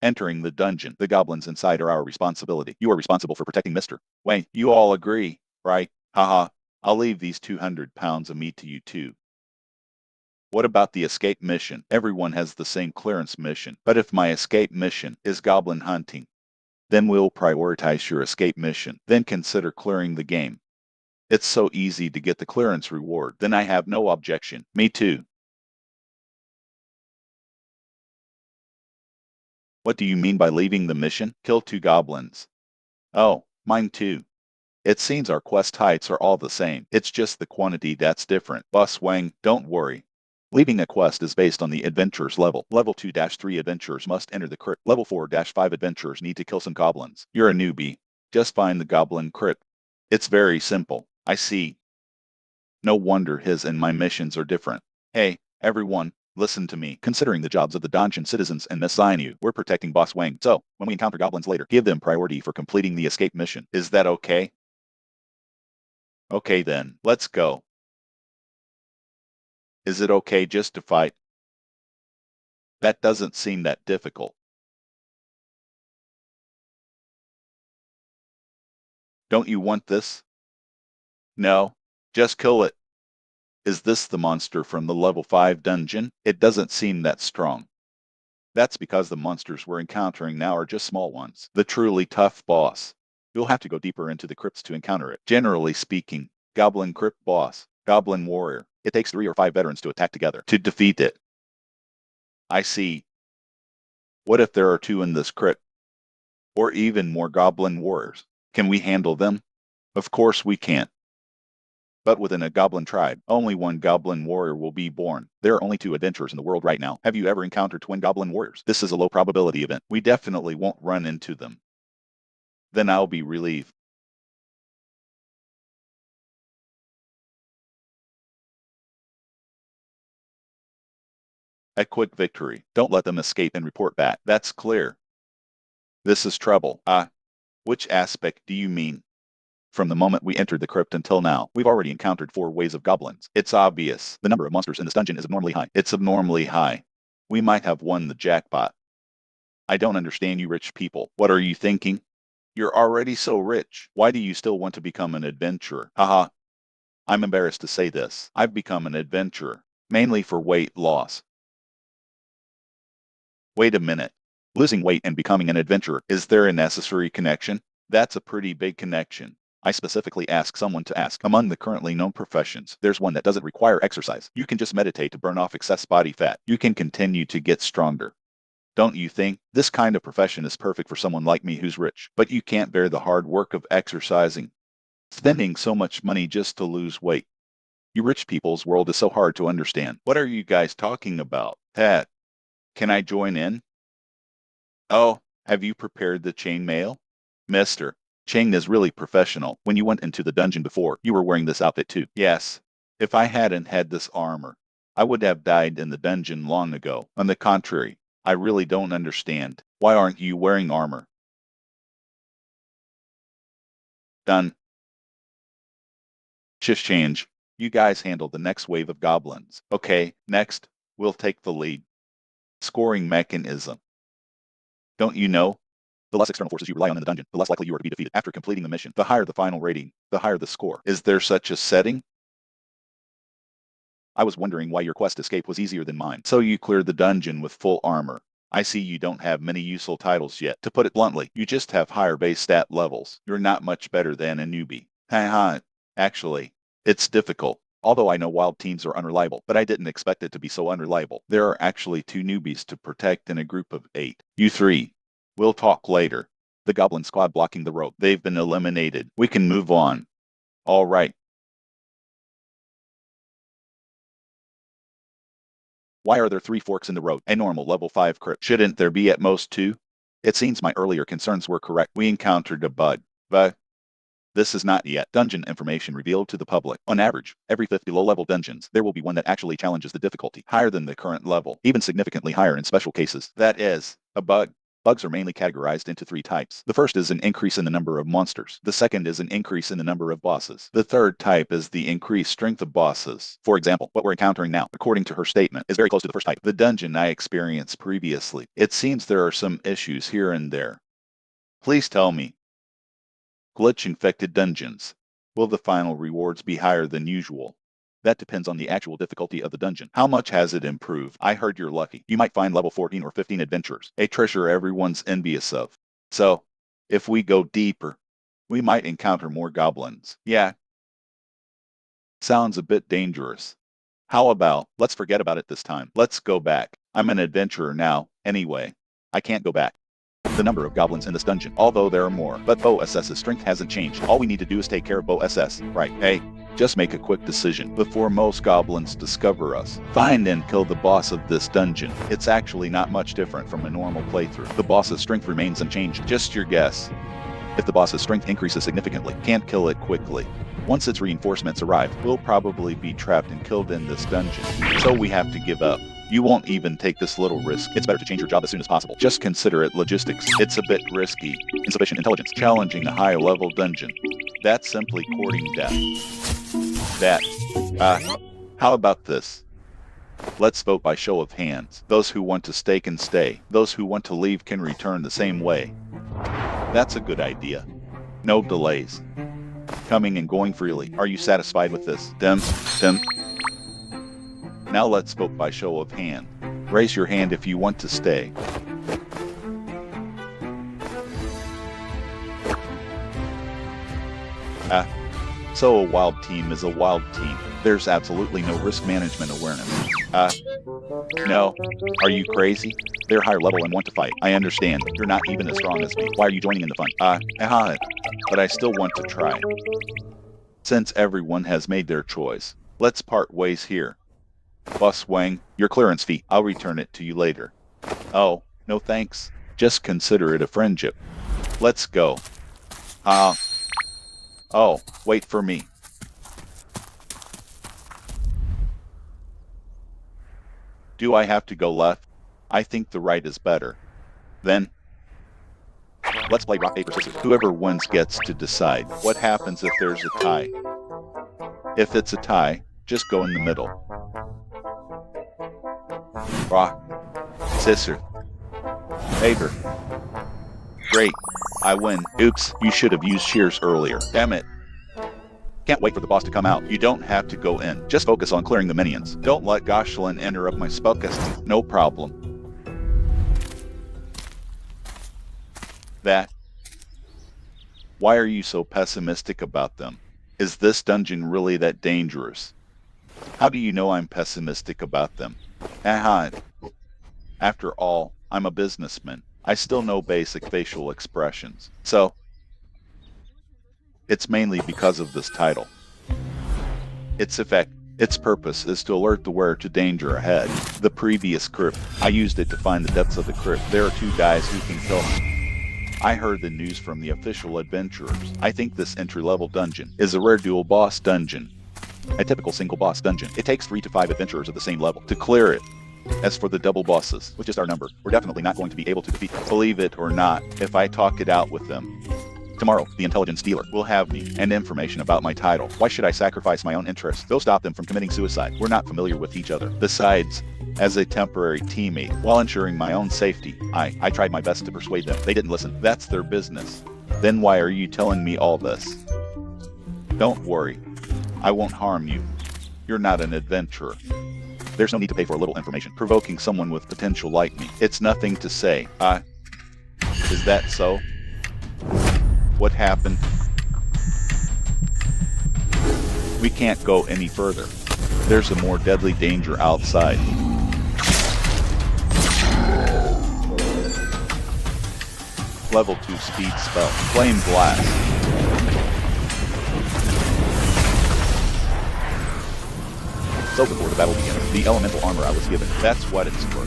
Entering the dungeon, the goblins inside are our responsibility. You are responsible for protecting Mr. Wayne. You all agree, right? Haha. I'll leave these 200 pounds of meat to you too. What about the escape mission? Everyone has the same clearance mission. But if my escape mission is goblin hunting, then we'll prioritize your escape mission. Then consider clearing the game. It's so easy to get the clearance reward. Then I have no objection. Me too. What do you mean by leaving the mission? Kill 2 goblins. Oh, mine too. It seems our quest heights are all the same. It's just the quantity that's different. Boss Wang, don't worry. Leaving a quest is based on the adventurer's level. Level 2-3 adventurers must enter the crypt. Level 4-5 adventurers need to kill some goblins. You're a newbie. Just find the goblin crypt. It's very simple. I see. No wonder his and my missions are different. Hey, everyone, listen to me. Considering the jobs of the Danshan citizens and assign you, we're protecting Boss Wang. So, when we encounter goblins later, give them priority for completing the escape mission. Is that okay? Okay then, let's go. Is it okay just to fight? That doesn't seem that difficult. Don't you want this? No, just kill it. Is this the monster from the level 5 dungeon? It doesn't seem that strong. That's because the monsters we're encountering now are just small ones. The truly tough boss. You'll have to go deeper into the crypts to encounter it. Generally speaking, Goblin Crypt boss, Goblin warrior. It takes 3 or 5 veterans to attack together to defeat it. I see. What if there are 2 in this crypt? Or even more goblin warriors? Can we handle them? Of course we can't. But within a goblin tribe, only 1 goblin warrior will be born. There are only 2 adventurers in the world right now. Have you ever encountered twin goblin warriors? This is a low probability event. We definitely won't run into them. Then I'll be relieved. A quick victory. Don't let them escape and report back. That's clear. This is trouble. Which aspect do you mean? From the moment we entered the crypt until now, we've already encountered 4 waves of goblins. It's obvious. The number of monsters in this dungeon is abnormally high. It's abnormally high. We might have won the jackpot. I don't understand you rich people. What are you thinking? You're already so rich. Why do you still want to become an adventurer? Haha. I'm embarrassed to say this. I've become an adventurer, mainly for weight loss. Wait a minute. Losing weight and becoming an adventurer, is there a necessary connection? That's a pretty big connection. I specifically asked someone to ask. Among the currently known professions, there's one that doesn't require exercise. You can just meditate to burn off excess body fat. You can continue to get stronger. Don't you think? This kind of profession is perfect for someone like me who's rich, but you can't bear the hard work of exercising. Spending so much money just to lose weight. You rich people's world is so hard to understand. What are you guys talking about? Pat, can I join in? Oh, have you prepared the chain mail? Mister, Chang is really professional. When you went into the dungeon before, you were wearing this outfit too. Yes. If I hadn't had this armor, I would have died in the dungeon long ago. On the contrary, I really don't understand. Why aren't you wearing armor? Done. Shift change. You guys handle the next wave of goblins. Okay, next, we'll take the lead. Scoring mechanism. Don't you know? The less external forces you rely on in the dungeon, the less likely you are to be defeated. After completing the mission, the higher the final rating, the higher the score. Is there such a setting? I was wondering why your quest escape was easier than mine. So you cleared the dungeon with full armor. I see you don't have many useful titles yet. To put it bluntly, you just have higher base stat levels. You're not much better than a newbie. Haha. Actually, it's difficult. Although I know wild teams are unreliable, but I didn't expect it to be so unreliable. There are actually 2 newbies to protect in a group of 8. You 3. We'll talk later. The Goblin squad blocking the road. They've been eliminated. We can move on. All right. Why are there 3 forks in the road? A normal level 5 crypt. Shouldn't there be at most 2? It seems my earlier concerns were correct. We encountered a bug. But this is not yet dungeon information revealed to the public. On average, every 5th below level dungeons, there will be one that actually challenges the difficulty higher than the current level, even significantly higher in special cases. That is, a bug. Bugs are mainly categorized into 3 types. The first is an increase in the number of monsters. The second is an increase in the number of bosses. The third type is the increased strength of bosses. For example, what we're encountering now, according to her statement, is very close to the first type. The dungeon I experienced previously. It seems there are some issues here and there. Please tell me. Glitch-infected dungeons. Will the final rewards be higher than usual? That depends on the actual difficulty of the dungeon. How much has it improved? I heard you're lucky. You might find level 14 or 15 adventurers, a treasure everyone's envious of. So, if we go deeper, we might encounter more goblins. Yeah. Sounds a bit dangerous. How about, let's forget about it this time. Let's go back. I'm an adventurer now, anyway. I can't go back. The number of goblins in this dungeon, although there are more, but Bo SS's strength hasn't changed. All we need to do is take care of Bo SS, right? Hey, just make a quick decision before most goblins discover us. Find and kill the boss of this dungeon. It's actually not much different from a normal playthrough. The boss's strength remains unchanged. Just your guess. If the boss's strength increases significantly, can't kill it quickly. Once its reinforcements arrive, we'll probably be trapped and killed in this dungeon. So we have to give up. You won't even take this little risk. It's better to change your job as soon as possible. Just consider it logistics. It's a bit risky. Insufficient intelligence. Challenging a high-level dungeon. That's simply courting death. How about this? Let's vote by show of hands. Those who want to stay can stay. Those who want to leave can return the same way. That's a good idea. No delays. Coming and going freely. Are you satisfied with this? Dem. Now let's vote by show of hand. Raise your hand if you want to stay. So a wild team is a wild team. There's absolutely no risk management awareness. No. Are you crazy? They're higher level and want to fight. I understand. You're not even as strong as me. Why are you joining in the fun? But I still want to try. Since everyone has made their choice, let's part ways here. Boss Wang, your clearance fee. I'll return it to you later. Oh, no thanks. Just consider it a friendship. Let's go. Oh, wait for me. Do I have to go left? I think the right is better. Then, let's play rock, paper, scissors. Whoever wins gets to decide. What happens if there's a tie? If it's a tie, just go in the middle. Rock, scissors. Aver. Great. I win. Oops, you should have used shears earlier. Damn it. Can't wait for the boss to come out. You don't have to go in. Just focus on clearing the minions. Don't let Goblin interrupt my spellcasting. No problem. That. Why are you so pessimistic about them? Is this dungeon really that dangerous? How do you know I'm pessimistic about them? Aha. After all, I'm a businessman. I still know basic facial expressions. So, it's mainly because of this title. Its effect, its purpose is to alert the wearer to danger ahead. The previous Crypt, I used it to find the depths of the Crypt. There are 2 guys who can kill him. I heard the news from the official adventurers. I think this entry-level dungeon is a rare dual boss dungeon. A typical single boss dungeon. It takes 3 to 5 adventurers of the same level to clear it. As for the double bosses, which is our number, we're definitely not going to be able to defeat them. Believe it or not, if I talk it out with them. Tomorrow, the intelligence dealer will have me and information about my title. Why should I sacrifice my own interests? Go stop them from committing suicide. We're not familiar with each other. Besides, as a temporary teammate, while ensuring my own safety, I tried my best to persuade them. They didn't listen. That's their business. Then why are you telling me all this? Don't worry. I won't harm you. You're not an adventurer. There's no need to pay for a little information. Provoking someone with potential like me. It's nothing to say. Is that so? What happened? We can't go any further. There's a more deadly danger outside. Level 2 speed spell. Flame Blast. So before the battle began, the elemental armor I was given, that's what it's for.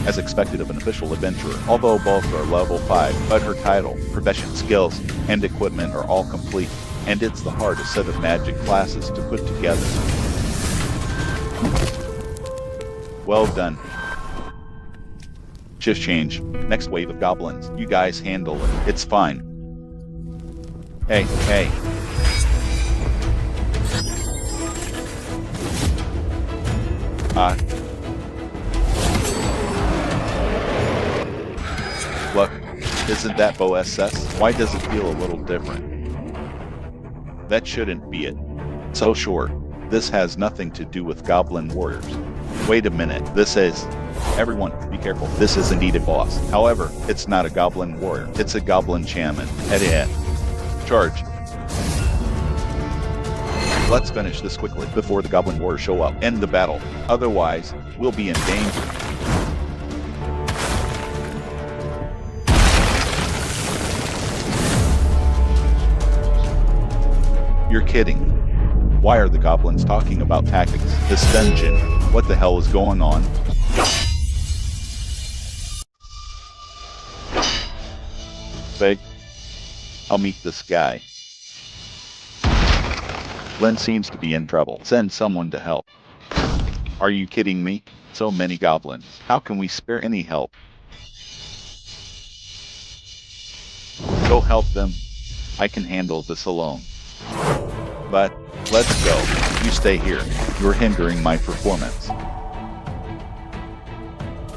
As expected of an official adventurer, although both are level 5, but her title, profession, skills, and equipment are all complete, and it's the hardest set of magic classes to put together. Well done. Shift change. Next wave of goblins. You guys handle it. It's fine. Hey. Look, isn't that Bo SS? Why does it feel a little different? That shouldn't be it. So sure, this has nothing to do with goblin warriors. Wait a minute, this is... Everyone, be careful. This is indeed a boss. However, it's not a goblin warrior. It's a goblin shaman. Head. Charge. Let's finish this quickly before the goblin warriors show up. End the battle. Otherwise, we'll be in danger. You're kidding. Why are the goblins talking about tactics? This dungeon. What the hell is going on? Fake. I'll meet this guy. Lynn seems to be in trouble. Send someone to help. Are you kidding me? So many goblins. How can we spare any help? Go help them. I can handle this alone. But, let's go. You stay here. You're hindering my performance.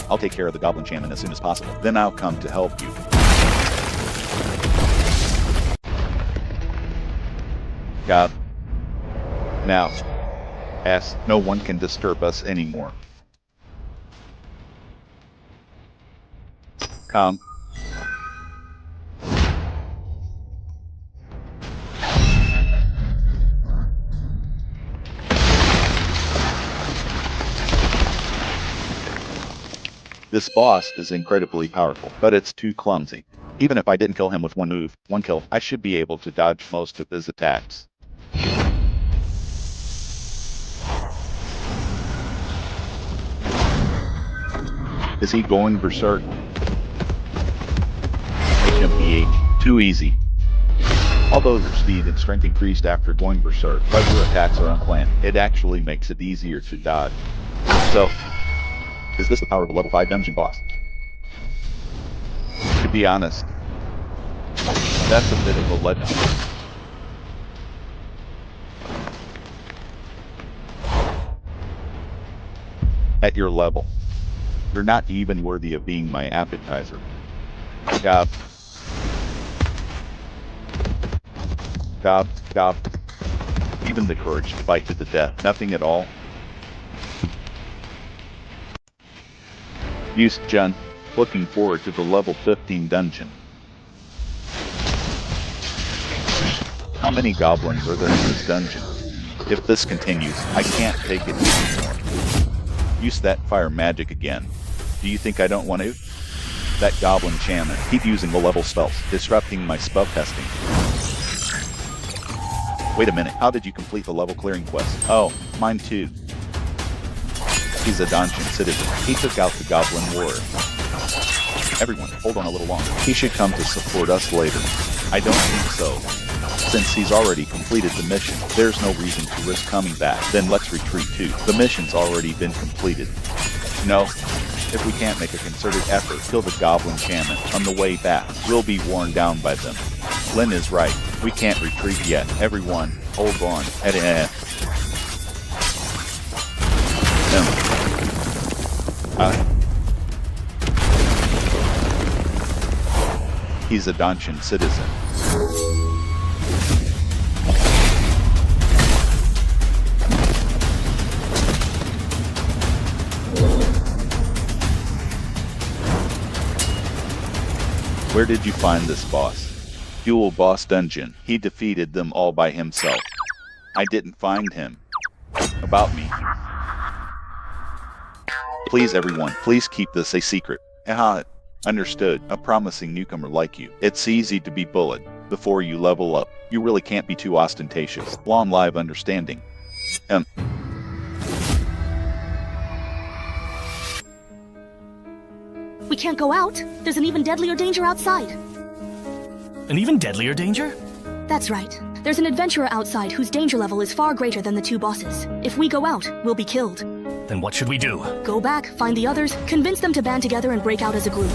I'll take care of the goblin shaman as soon as possible. Then I'll come to help you. God. Now. No one can disturb us anymore. Come. This boss is incredibly powerful, but it's too clumsy. Even if I didn't kill him with one move, one kill, I should be able to dodge most of his attacks. Is he going berserk? HMPH. Too easy. Although your speed and strength increased after going berserk, but your attacks are unplanned. It actually makes it easier to dodge. So, is this the power of a level 5 dungeon boss? To be honest, that's a bit of a letdown. At your level, you're not even worthy of being my appetizer. Gob. Gob, gob. Even the courage to fight to the death. Nothing at all. Use Jun. Looking forward to the level 15 dungeon. How many goblins are there in this dungeon? If this continues, I can't take it anymore. Use that fire magic again. Do you think I don't want to? That goblin shaman. Keep using the level spells, disrupting my spell testing. Wait a minute, how did you complete the level clearing quest? Oh, mine too. He's a dungeon citizen. He took out the goblin warrior. Everyone, hold on a little longer. He should come to support us later. I don't think so. Since he's already completed the mission, there's no reason to risk coming back. Then let's retreat too. The mission's already been completed. No, if we can't make a concerted effort, kill the goblin shaman on the way back. We'll be worn down by them. Lynn is right. We can't retreat yet. Everyone, hold on. He's a dungeon citizen. Where did you find this boss? Duel boss dungeon. He defeated them all by himself. I didn't find him. About me. Please everyone, please keep this a secret. Understood. A promising newcomer like you. It's easy to be bullied. Before you level up, you really can't be too ostentatious. Long live understanding. We can't go out. There's an even deadlier danger outside. An even deadlier danger? That's right. There's an adventurer outside whose danger level is far greater than the two bosses. If we go out, we'll be killed. Then what should we do? Go back, find the others, convince them to band together and break out as a group.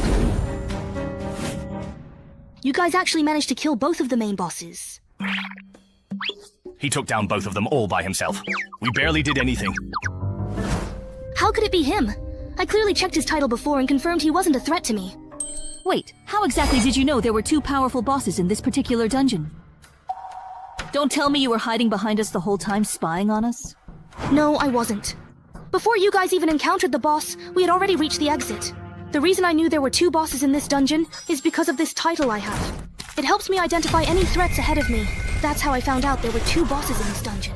You guys actually managed to kill both of the main bosses. He took down both of them all by himself. We barely did anything. How could it be him? I clearly checked his title before and confirmed he wasn't a threat to me. Wait, how exactly did you know there were two powerful bosses in this particular dungeon? Don't tell me you were hiding behind us the whole time, spying on us? No, I wasn't. Before you guys even encountered the boss, we had already reached the exit. The reason I knew there were two bosses in this dungeon is because of this title I have. It helps me identify any threats ahead of me. That's how I found out there were two bosses in this dungeon.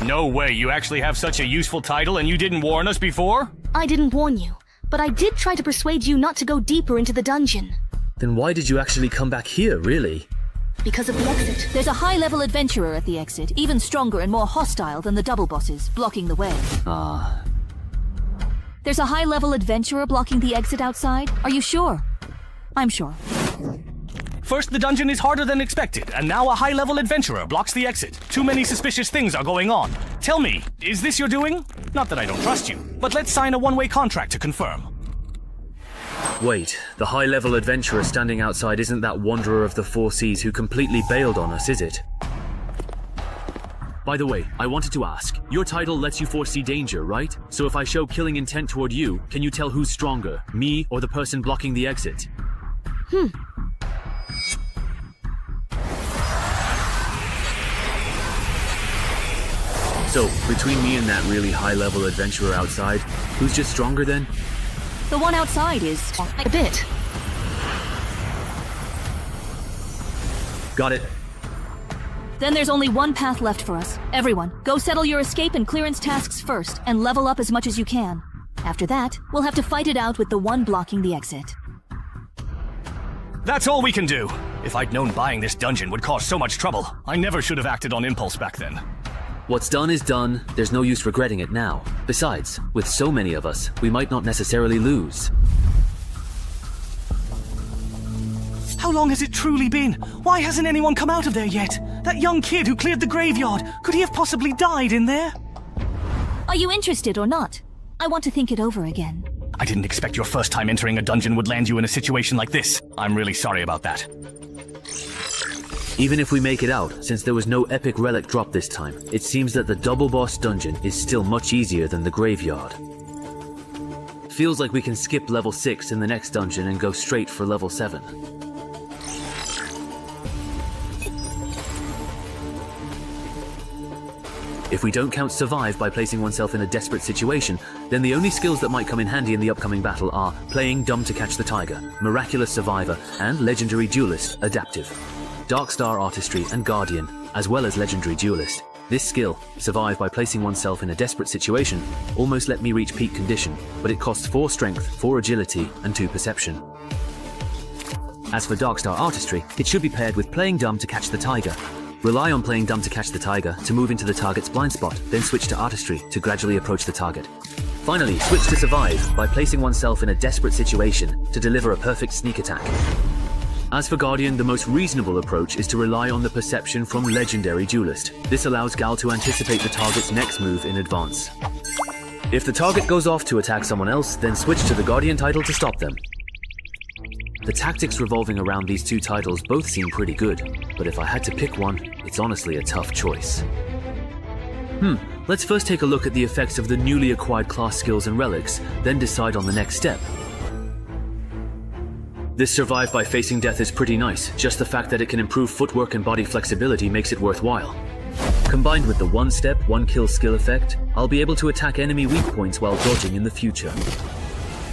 No way, you actually have such a useful title and you didn't warn us before? I didn't warn you, but I did try to persuade you not to go deeper into the dungeon. Then why did you actually come back here, really? Because of the exit. There's a high-level adventurer at the exit, even stronger and more hostile than the double bosses, blocking the way. Ah. There's a high-level adventurer blocking the exit outside? Are you sure? I'm sure. First, the dungeon is harder than expected, and now a high-level adventurer blocks the exit. Too many suspicious things are going on. Tell me, is this your doing? Not that I don't trust you, but let's sign a one-way contract to confirm. Wait, the high-level adventurer standing outside isn't that wanderer of the four seas who completely bailed on us, is it? By the way, I wanted to ask, your title lets you foresee danger, right? So if I show killing intent toward you, can you tell who's stronger, me or the person blocking the exit? So, between me and that really high-level adventurer outside, who's just stronger then? The one outside is a bit. Got it. Then there's only one path left for us. Everyone, go settle your escape and clearance tasks first, and level up as much as you can. After that, we'll have to fight it out with the one blocking the exit. That's all we can do. If I'd known buying this dungeon would cause so much trouble, I never should have acted on impulse back then. What's done is done, there's no use regretting it now. Besides, with so many of us, we might not necessarily lose. How long has it truly been? Why hasn't anyone come out of there yet? That young kid who cleared the graveyard, could he have possibly died in there? Are you interested or not? I want to think it over again. I didn't expect your first time entering a dungeon would land you in a situation like this. I'm really sorry about that. Even if we make it out, since there was no epic relic drop this time, it seems that the double boss dungeon is still much easier than the graveyard. Feels like we can skip level 6 in the next dungeon and go straight for level 7. If we don't count survive by placing oneself in a desperate situation, then the only skills that might come in handy in the upcoming battle are playing dumb to catch the tiger, miraculous survivor, and legendary duelist, adaptive. Dark Star Artistry and Guardian, as well as legendary duelist. This skill, survive by placing oneself in a desperate situation, almost let me reach peak condition, but it costs 4 strength, 4 agility, and 2 perception. As for Dark Star Artistry, it should be paired with playing dumb to catch the tiger. Rely on playing dumb to catch the tiger to move into the target's blind spot, then switch to artistry to gradually approach the target. Finally, switch to survive by placing oneself in a desperate situation to deliver a perfect sneak attack. As for Guardian, the most reasonable approach is to rely on the perception from legendary duelist. This allows Gal to anticipate the target's next move in advance. If the target goes off to attack someone else, then switch to the Guardian title to stop them. The tactics revolving around these 2 titles both seem pretty good, but if I had to pick one, it's honestly a tough choice. Let's first take a look at the effects of the newly acquired class skills and relics, then decide on the next step. This survive by facing death is pretty nice, just the fact that it can improve footwork and body flexibility makes it worthwhile. Combined with the 1 step, 1 kill skill effect, I'll be able to attack enemy weak points while dodging in the future.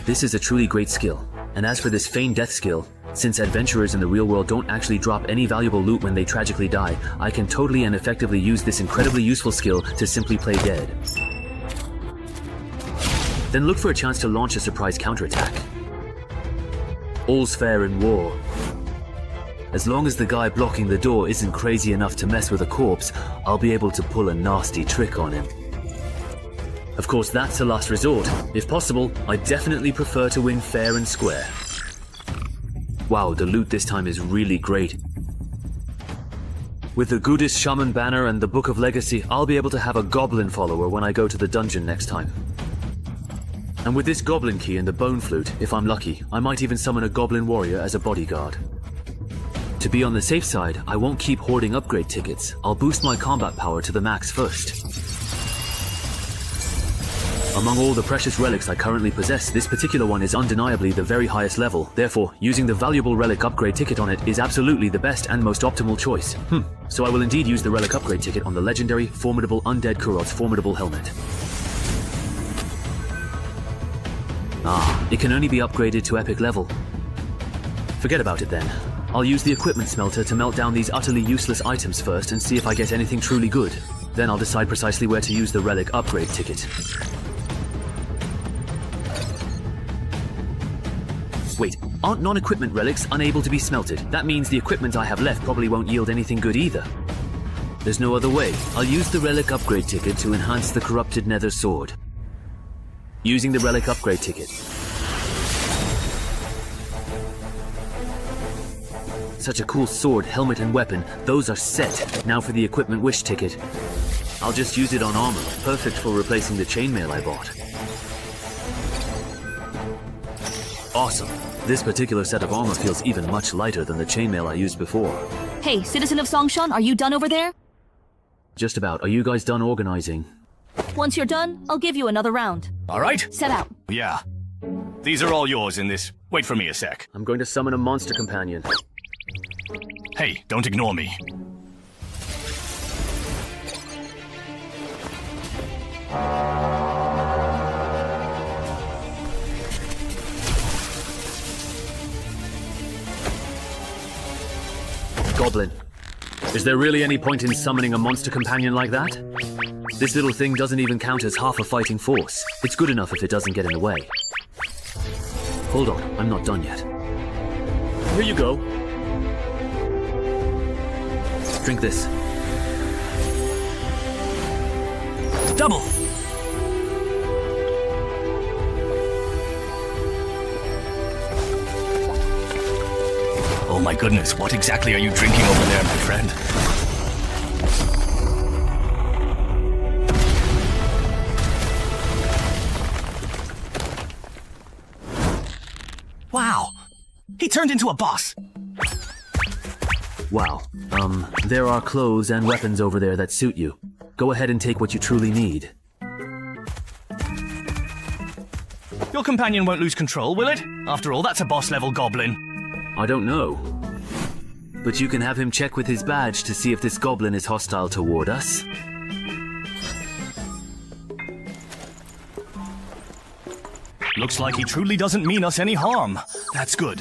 This is a truly great skill. And as for this feigned death skill, since adventurers in the real world don't actually drop any valuable loot when they tragically die, I can totally and effectively use this incredibly useful skill to simply play dead. Then look for a chance to launch a surprise counterattack. All's fair in war. As long as the guy blocking the door isn't crazy enough to mess with a corpse, I'll be able to pull a nasty trick on him. Of course, that's a last resort. If possible, I definitely prefer to win fair and square. Wow, the loot this time is really great. With the Goodest Shaman banner and the Book of Legacy, I'll be able to have a Goblin follower when I go to the dungeon next time. And with this Goblin key and the Bone Flute, if I'm lucky, I might even summon a Goblin warrior as a bodyguard. To be on the safe side, I won't keep hoarding upgrade tickets. I'll boost my combat power to the max first. Among all the precious relics I currently possess, this particular one is undeniably the very highest level. Therefore, using the valuable relic upgrade ticket on it is absolutely the best and most optimal choice. So I will indeed use the relic upgrade ticket on the legendary, formidable Undead Kurod's formidable helmet. It can only be upgraded to epic level. Forget about it then. I'll use the equipment smelter to melt down these utterly useless items first and see if I get anything truly good. Then I'll decide precisely where to use the relic upgrade ticket. Wait, aren't non-equipment relics unable to be smelted? That means the equipment I have left probably won't yield anything good either. There's no other way. I'll use the relic upgrade ticket to enhance the corrupted nether sword. Using the relic upgrade ticket. Such a cool sword, helmet, and weapon. Those are set. Now for the equipment wish ticket. I'll just use it on armor. Perfect for replacing the chainmail I bought. Awesome. This particular set of armor feels even much lighter than the chainmail I used before. Hey, citizen of Songshan, are you done over there? Just about. Are you guys done organizing? Once you're done, I'll give you another round. All right. Set out. Yeah. These are all yours in this. Wait for me a sec. I'm going to summon a monster companion. Hey, don't ignore me. Goblin. Is there really any point in summoning a monster companion like that? This little thing doesn't even count as half a fighting force. It's good enough if it doesn't get in the way. Hold on, I'm not done yet. Here you go. Drink this. Double! Oh my goodness, what exactly are you drinking over there, my friend? Wow! He turned into a boss! Wow. There are clothes and weapons over there that suit you. Go ahead and take what you truly need. Your companion won't lose control, will it? After all, that's a boss-level goblin. I don't know. But you can have him check with his badge to see if this goblin is hostile toward us. Looks like he truly doesn't mean us any harm. That's good.